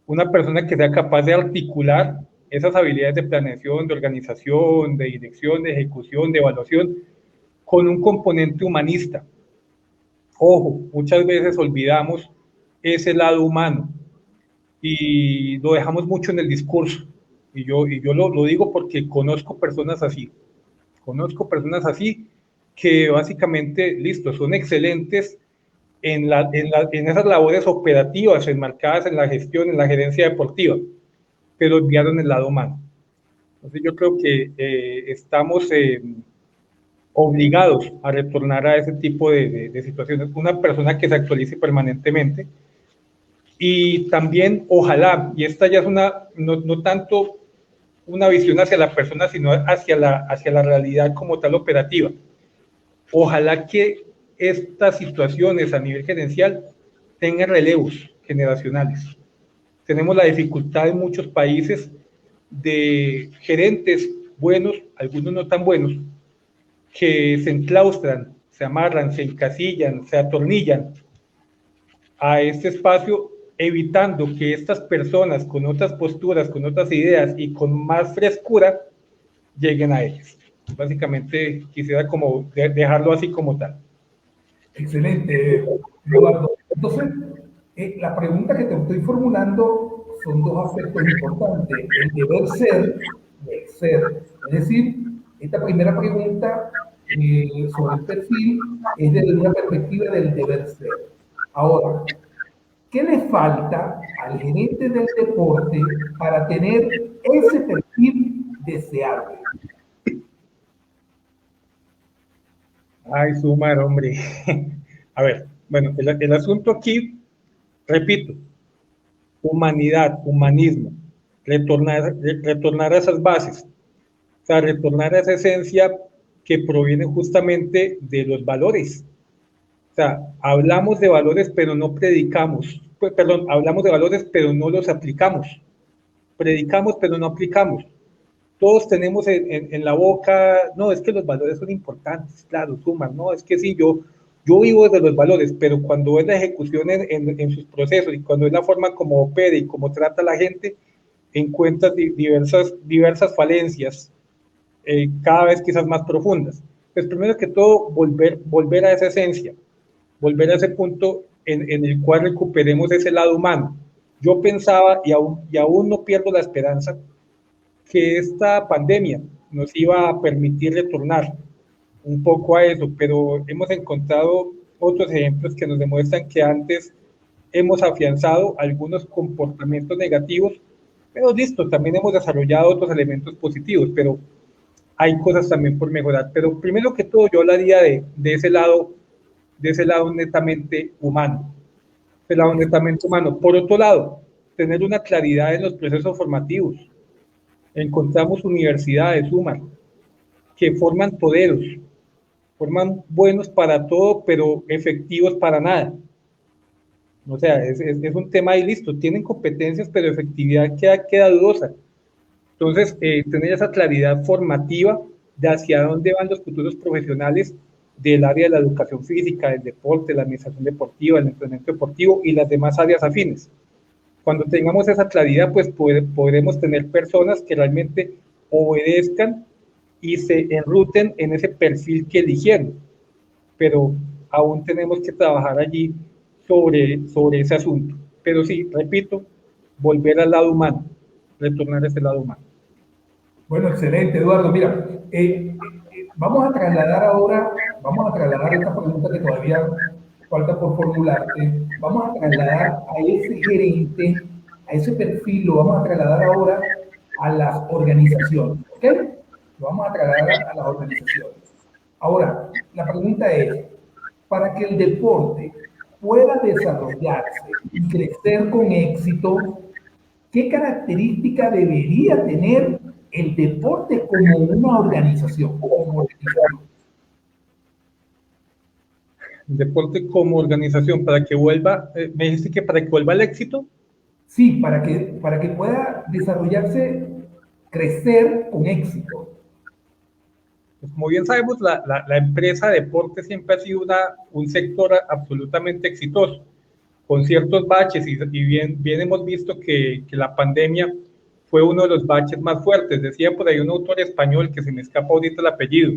Una persona que sea capaz de articular esas habilidades de planeación, de organización, de dirección, de ejecución, de evaluación, con un componente humanista. Ojo, muchas veces olvidamos ese lado humano y lo dejamos mucho en el discurso. Y yo lo digo porque conozco personas así que básicamente, listo, son excelentes en esas labores operativas enmarcadas en la gestión, en la gerencia deportiva, pero olvidaron el lado humano. Entonces yo creo que estamos obligados a retornar a ese tipo de situaciones. Una persona que se actualice permanentemente y también ojalá, y esta ya es no tanto una visión hacia la persona, sino hacia la realidad como tal operativa. Ojalá que estas situaciones a nivel gerencial tengan relevos generacionales. Tenemos la dificultad en muchos países de gerentes buenos, algunos no tan buenos, que se enclaustran, se amarran, se encasillan, se atornillan a este espacio, evitando que estas personas con otras posturas, con otras ideas y con más frescura lleguen a ellas. Básicamente quisiera como dejarlo así como tal. Excelente, Eduardo. Entonces, la pregunta que te estoy formulando son dos aspectos importantes. El deber ser y el ser. Es decir, esta primera pregunta sobre el perfil es desde una perspectiva del deber ser. Ahora, ¿qué le falta al gerente del deporte para tener ese perfil deseable? Ay, Sumar, hombre. A ver, bueno, el asunto aquí, repito, humanidad, humanismo, retornar a esas bases, o sea, retornar a esa esencia que proviene justamente de los valores. O sea, hablamos de valores, pero no predicamos. Perdón, hablamos de valores, pero no los aplicamos. Predicamos, pero no aplicamos. Todos tenemos en la boca, no, es que los valores son importantes, claro, suman, no, es que sí, yo vivo desde los valores, pero cuando es la ejecución en sus procesos y cuando es la forma como opera y como trata a la gente, encuentras diversas falencias, cada vez quizás más profundas. Pues primero que todo, volver a esa esencia, volver a ese punto en el cual recuperemos ese lado humano. Yo pensaba, y aún no pierdo la esperanza, que esta pandemia nos iba a permitir retornar un poco a eso, pero hemos encontrado otros ejemplos que nos demuestran que antes hemos afianzado algunos comportamientos negativos, pero listo, también hemos desarrollado otros elementos positivos, pero hay cosas también por mejorar. Pero primero que todo, yo hablaría de ese lado netamente humano, del lado netamente humano. Por otro lado, tener una claridad en los procesos formativos. Encontramos universidades, UMAR, que forman poderos, forman buenos para todo, pero efectivos para nada. O sea, es un tema ahí listo, tienen competencias, pero efectividad queda dudosa. Entonces, tener esa claridad formativa de hacia dónde van los futuros profesionales del área de la educación física, del deporte, la administración deportiva, el entrenamiento deportivo y las demás áreas afines. Cuando tengamos esa claridad, pues podremos tener personas que realmente obedezcan y se enruten en ese perfil que eligieron. Pero aún tenemos que trabajar allí sobre ese asunto. Pero sí, repito, volver al lado humano, retornar a ese lado humano. Bueno, excelente, Eduardo. Mira, vamos a trasladar esta pregunta que todavía falta por formularte, vamos a trasladar a ese gerente, a ese perfil, lo vamos a trasladar ahora a las organizaciones, ¿ok? Lo vamos a trasladar a las organizaciones. Ahora, la pregunta es, para que el deporte pueda desarrollarse y crecer con éxito, ¿qué característica debería tener el deporte como una organización? Deporte como organización, para que vuelva, me dijiste que para que vuelva al éxito. Sí, para que pueda desarrollarse, crecer con éxito. Pues como bien sabemos, la empresa de deporte siempre ha sido un sector absolutamente exitoso, con ciertos baches, y bien hemos visto que la pandemia fue uno de los baches más fuertes. Decía por ahí un autor español, que se me escapa ahorita el apellido,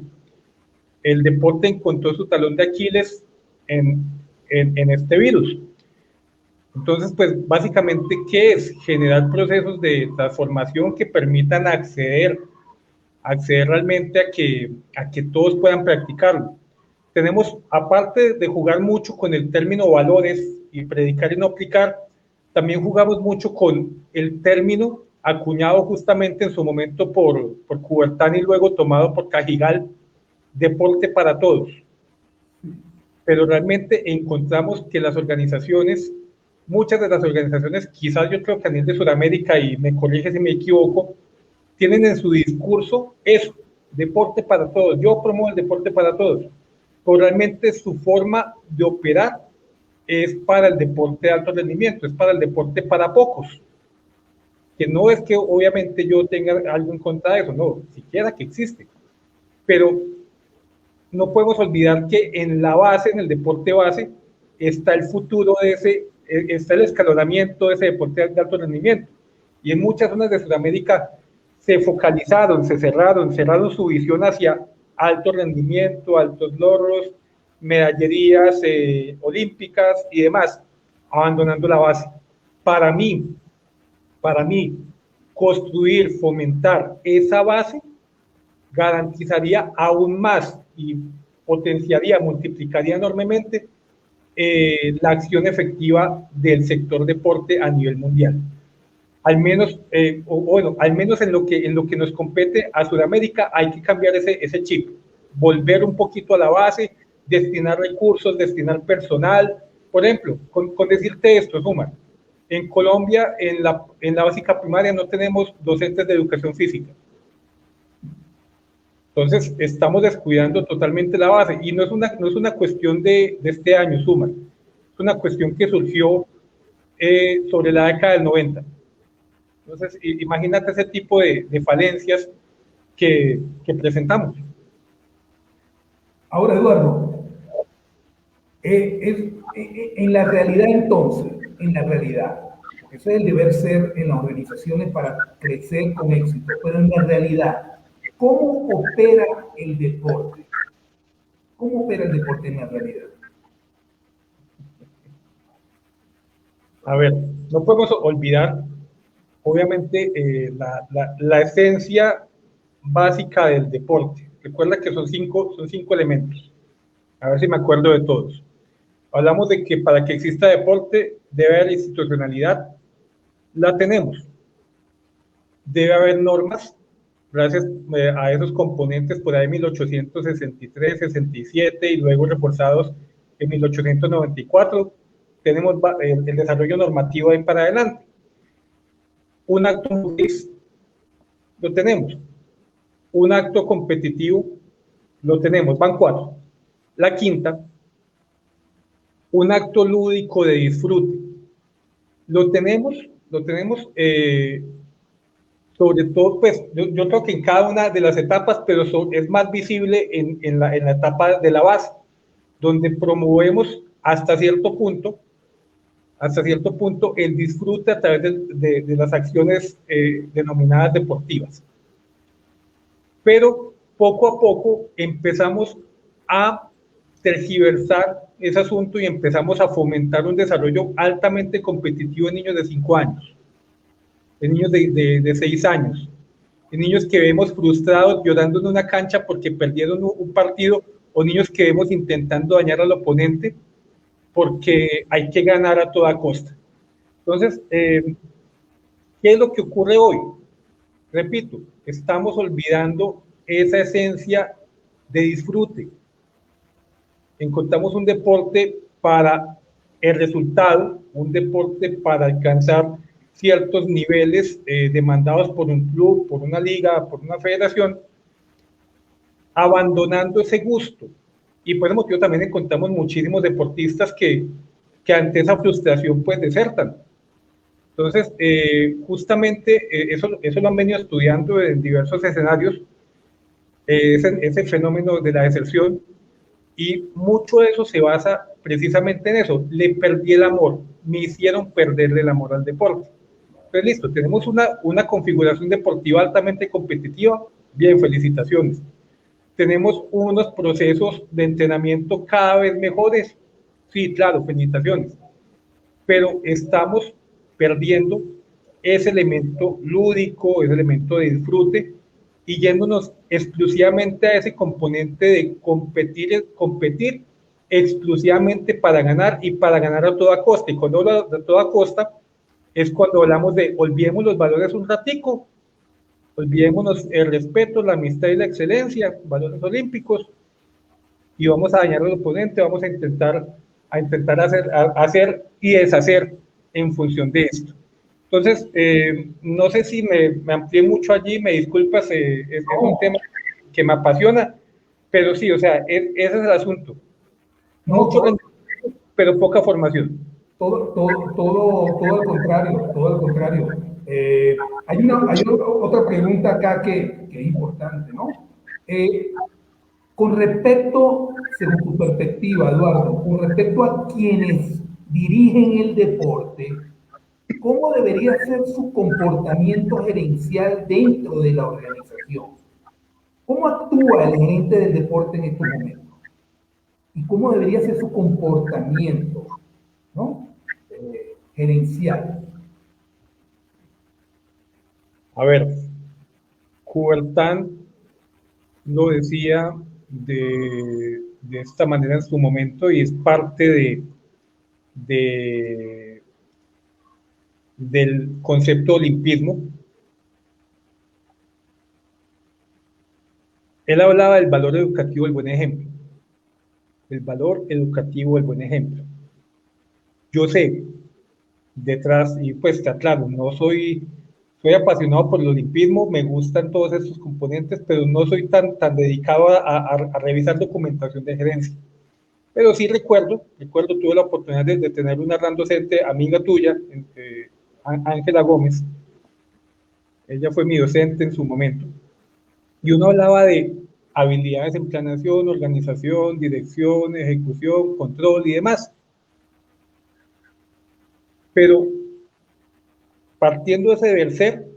el deporte encontró su talón de Aquiles en este virus. Entonces, pues básicamente, ¿qué es? Generar procesos de transformación que permitan acceder realmente a que todos puedan practicarlo. Tenemos, aparte de jugar mucho con el término valores y predicar y no aplicar, también jugamos mucho con el término acuñado justamente en su momento por Coubertin y luego tomado por Cajigal, deporte para todos. Pero realmente encontramos que las organizaciones, muchas de las organizaciones, quizás yo creo que a nivel de Sudamérica, y me corrige si me equivoco, tienen en su discurso eso, deporte para todos. Yo promuevo el deporte para todos, pero realmente su forma de operar es para el deporte de alto rendimiento, es para el deporte para pocos, que no es que obviamente yo tenga algo en contra de eso, no, siquiera que existe, pero no podemos olvidar que en la base, en el deporte base, está el futuro de está el escalonamiento de ese deporte de alto rendimiento. Y en muchas zonas de Sudamérica se focalizaron, se cerraron su visión hacia alto rendimiento, altos logros, medallerías olímpicas y demás, abandonando la base. Para mí, construir, fomentar esa base garantizaría aún más y potenciaría, multiplicaría enormemente la acción efectiva del sector deporte a nivel mundial. Al menos, al menos en lo que nos compete a Sudamérica hay que cambiar ese chip, volver un poquito a la base, destinar recursos, destinar personal. Por ejemplo, con decirte esto, Sumar, en Colombia, en la básica primaria no tenemos docentes de educación física. Entonces, estamos descuidando totalmente la base. Y no es una cuestión de este año, Sumar. Es una cuestión que surgió sobre la década del 90. Entonces, imagínate ese tipo de falencias que presentamos. Ahora, Eduardo, en la realidad entonces, en la realidad, ese es el deber ser en las organizaciones para crecer con éxito, pero en la realidad, ¿cómo opera el deporte? ¿Cómo opera el deporte en la realidad? A ver, no podemos olvidar, obviamente, la esencia básica del deporte. Recuerda que son cinco elementos. A ver si me acuerdo de todos. Hablamos de que para que exista deporte debe haber institucionalidad. La tenemos. Debe haber normas, gracias a esos componentes por ahí en 1863, 67 y luego reforzados en 1894. Tenemos el desarrollo normativo ahí para adelante. Un acto motriz, lo tenemos. Un acto competitivo, lo tenemos. Van 4. La quinta, un acto lúdico de disfrute. Lo tenemos sobre todo, pues yo creo que en cada una de las etapas, pero es más visible en la etapa de la base, donde promovemos hasta cierto punto el disfrute a través de las acciones denominadas deportivas. Pero poco a poco empezamos a tergiversar ese asunto y empezamos a fomentar un desarrollo altamente competitivo en niños de 5 años, en niños de 6 años, en niños que vemos frustrados llorando en una cancha porque perdieron un partido, o niños que vemos intentando dañar al oponente porque hay que ganar a toda costa. Entonces, ¿qué es lo que ocurre hoy? Repito, estamos olvidando esa esencia de disfrute. Encontramos un deporte para el resultado, un deporte para alcanzar ciertos niveles demandados por un club, por una liga, por una federación, abandonando ese gusto. Y por ese motivo también encontramos muchísimos deportistas que ante esa frustración pues desertan. Entonces, justamente eso lo han venido estudiando en diversos escenarios, ese fenómeno de la deserción, y mucho de eso se basa precisamente en eso. Le perdí el amor, me hicieron perderle el amor al deporte. Pues listo, tenemos una configuración deportiva altamente competitiva, bien, felicitaciones. Tenemos unos procesos de entrenamiento cada vez mejores, sí, claro, felicitaciones. Pero estamos perdiendo ese elemento lúdico, ese elemento de disfrute, y yéndonos exclusivamente a ese componente de competir exclusivamente para ganar, y para ganar a toda costa. Y cuando hablo de toda costa es cuando hablamos de olvidemos los valores un ratico, olvidémonos el respeto, la amistad y la excelencia, valores olímpicos, y vamos a dañar al oponente, vamos a intentar hacer y deshacer en función de esto. Entonces, no sé si me amplié mucho allí, me disculpas, es un tema que me apasiona, pero sí, o sea, ese es el asunto. Mucho pero poca formación. Todo al contrario, todo al contrario. Hay otra pregunta acá que es importante, ¿no? Con respecto, según tu perspectiva, Eduardo, con respecto a quienes dirigen el deporte, ¿cómo debería ser su comportamiento gerencial dentro de la organización? ¿Cómo actúa el gerente del deporte en estos momentos? ¿Y cómo debería ser su comportamiento, ¿no? Gerencial? A ver, Coubertin lo decía de esta manera en su momento y es parte de, del concepto olimpismo. Él hablaba del valor educativo del buen ejemplo. El valor educativo del buen ejemplo. Yo sé, detrás, y pues está claro, no soy, soy apasionado por el olimpismo, me gustan todos estos componentes, pero no soy tan dedicado a revisar documentación de gerencia. Pero sí recuerdo, tuve la oportunidad de tener una gran docente, amiga tuya, Ángela Gómez. Ella fue mi docente en su momento. Y uno hablaba de habilidades en planeación, organización, dirección, ejecución, control y demás. Pero partiendo de ese deber ser,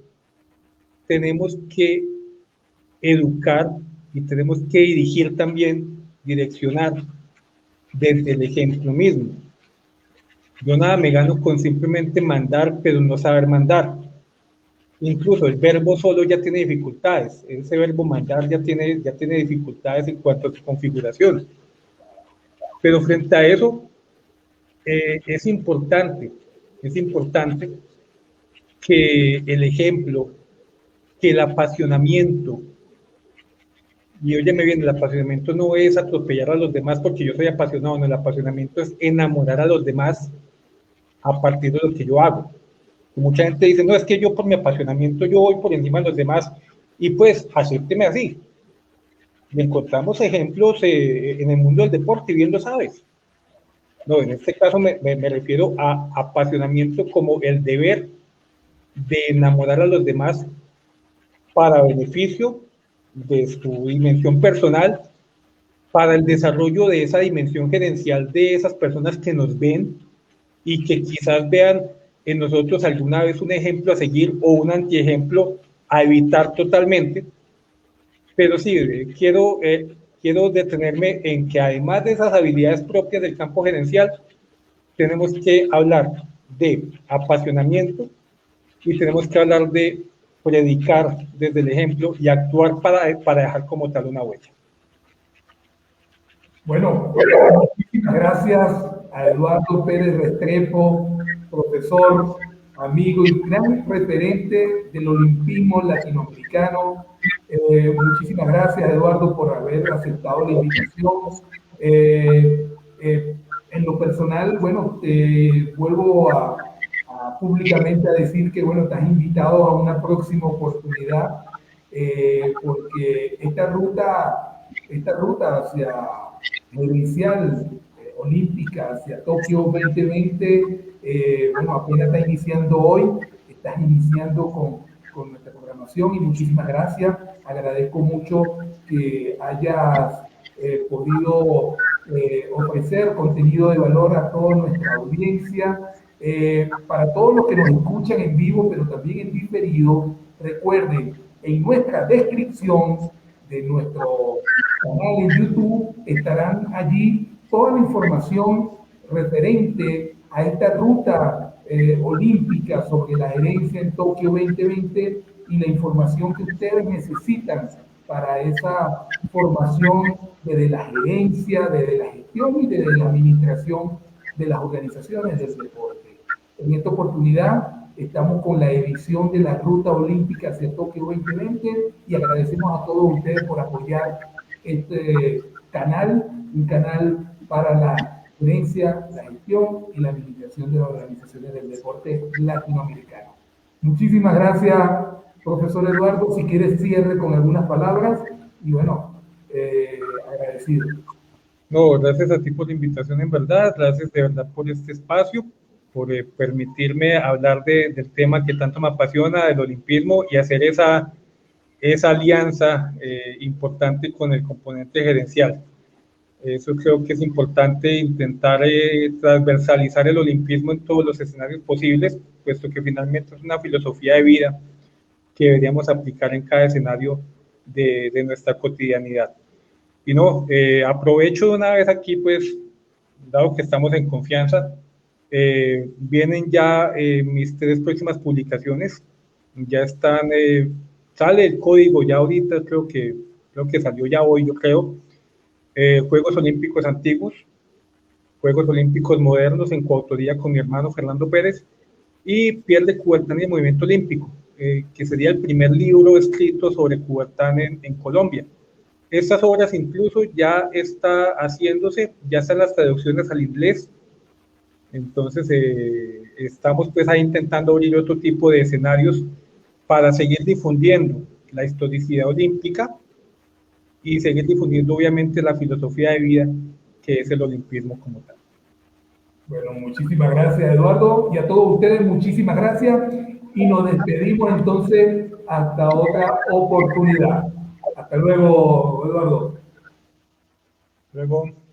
tenemos que educar y tenemos que dirigir también, direccionar desde el ejemplo mismo. Yo nada me gano con simplemente mandar, pero no saber mandar. Incluso el verbo solo ya tiene dificultades. Ese verbo mandar ya tiene dificultades en cuanto a su configuración. Pero frente a eso, es importante que el ejemplo, que el apasionamiento, y óyeme bien, el apasionamiento no es atropellar a los demás porque yo soy apasionado, no, el apasionamiento es enamorar a los demás a partir de lo que yo hago. Y mucha gente dice, no, es que yo por mi apasionamiento yo voy por encima de los demás, y pues acépteme así. Y encontramos ejemplos en el mundo del deporte, y bien lo sabes. No, en este caso me refiero a apasionamiento como el deber de enamorar a los demás para beneficio de su dimensión personal, para el desarrollo de esa dimensión gerencial de esas personas que nos ven y que quizás vean en nosotros alguna vez un ejemplo a seguir o un antiejemplo a evitar totalmente. Pero sí, quiero detenerme en que además de esas habilidades propias del campo gerencial, tenemos que hablar de apasionamiento y tenemos que hablar de predicar desde el ejemplo y actuar para dejar como tal una huella. Bueno, muchísimas gracias a Eduardo Pérez Restrepo, profesor, amigo y gran referente del olimpismo latinoamericano. Muchísimas gracias, Eduardo, por haber aceptado la invitación. En lo personal, bueno, te vuelvo públicamente a decir que, bueno, estás invitado a una próxima oportunidad, porque esta ruta hacia inicial olímpica hacia Tokio 2020, bueno, apenas está iniciando hoy, estás iniciando con nuestra programación y muchísimas gracias. Agradezco mucho que hayas podido ofrecer contenido de valor a toda nuestra audiencia. Para todos los que nos escuchan en vivo, pero también en diferido, recuerden, en nuestra descripción de nuestro canal en YouTube estarán allí toda la información referente a esta ruta olímpica sobre la gerencia en Tokio 2020 y la información que ustedes necesitan para esa formación desde la gerencia, desde la gestión y desde la administración de las organizaciones del deporte. En esta oportunidad estamos con la edición de la Ruta Olímpica hacia Tokio 2020 y agradecemos a todos ustedes por apoyar este canal, un canal para la gerencia, la gestión y la administración de las organizaciones del deporte latinoamericano. Muchísimas gracias, profesor Eduardo. Si quieres cierre con algunas palabras y bueno, agradecido. No, gracias a ti por la invitación en verdad, gracias de verdad por este espacio permitirme hablar del tema que tanto me apasiona, del olimpismo, y hacer esa alianza importante con el componente gerencial. Eso creo que es importante, intentar transversalizar el olimpismo en todos los escenarios posibles, puesto que finalmente es una filosofía de vida que deberíamos aplicar en cada escenario de nuestra cotidianidad. Y no, aprovecho de una vez aquí, pues, dado que estamos en confianza, vienen ya mis 3 próximas publicaciones, ya están, sale el código ya ahorita, creo que salió ya hoy, yo creo. Juegos Olímpicos Antiguos, Juegos Olímpicos Modernos, en coautoría con mi hermano Fernando Pérez, y Piel de Cubertán y el Movimiento Olímpico, que sería el primer libro escrito sobre Cubertán en Colombia. Estas obras incluso ya está haciéndose, ya están las traducciones al inglés, entonces estamos pues ahí intentando abrir otro tipo de escenarios para seguir difundiendo la historicidad olímpica y seguir difundiendo obviamente la filosofía de vida que es el olimpismo como tal. Bueno, muchísimas gracias, Eduardo, y a todos ustedes muchísimas gracias, y nos despedimos entonces hasta otra oportunidad. Hasta luego, Eduardo. Luego.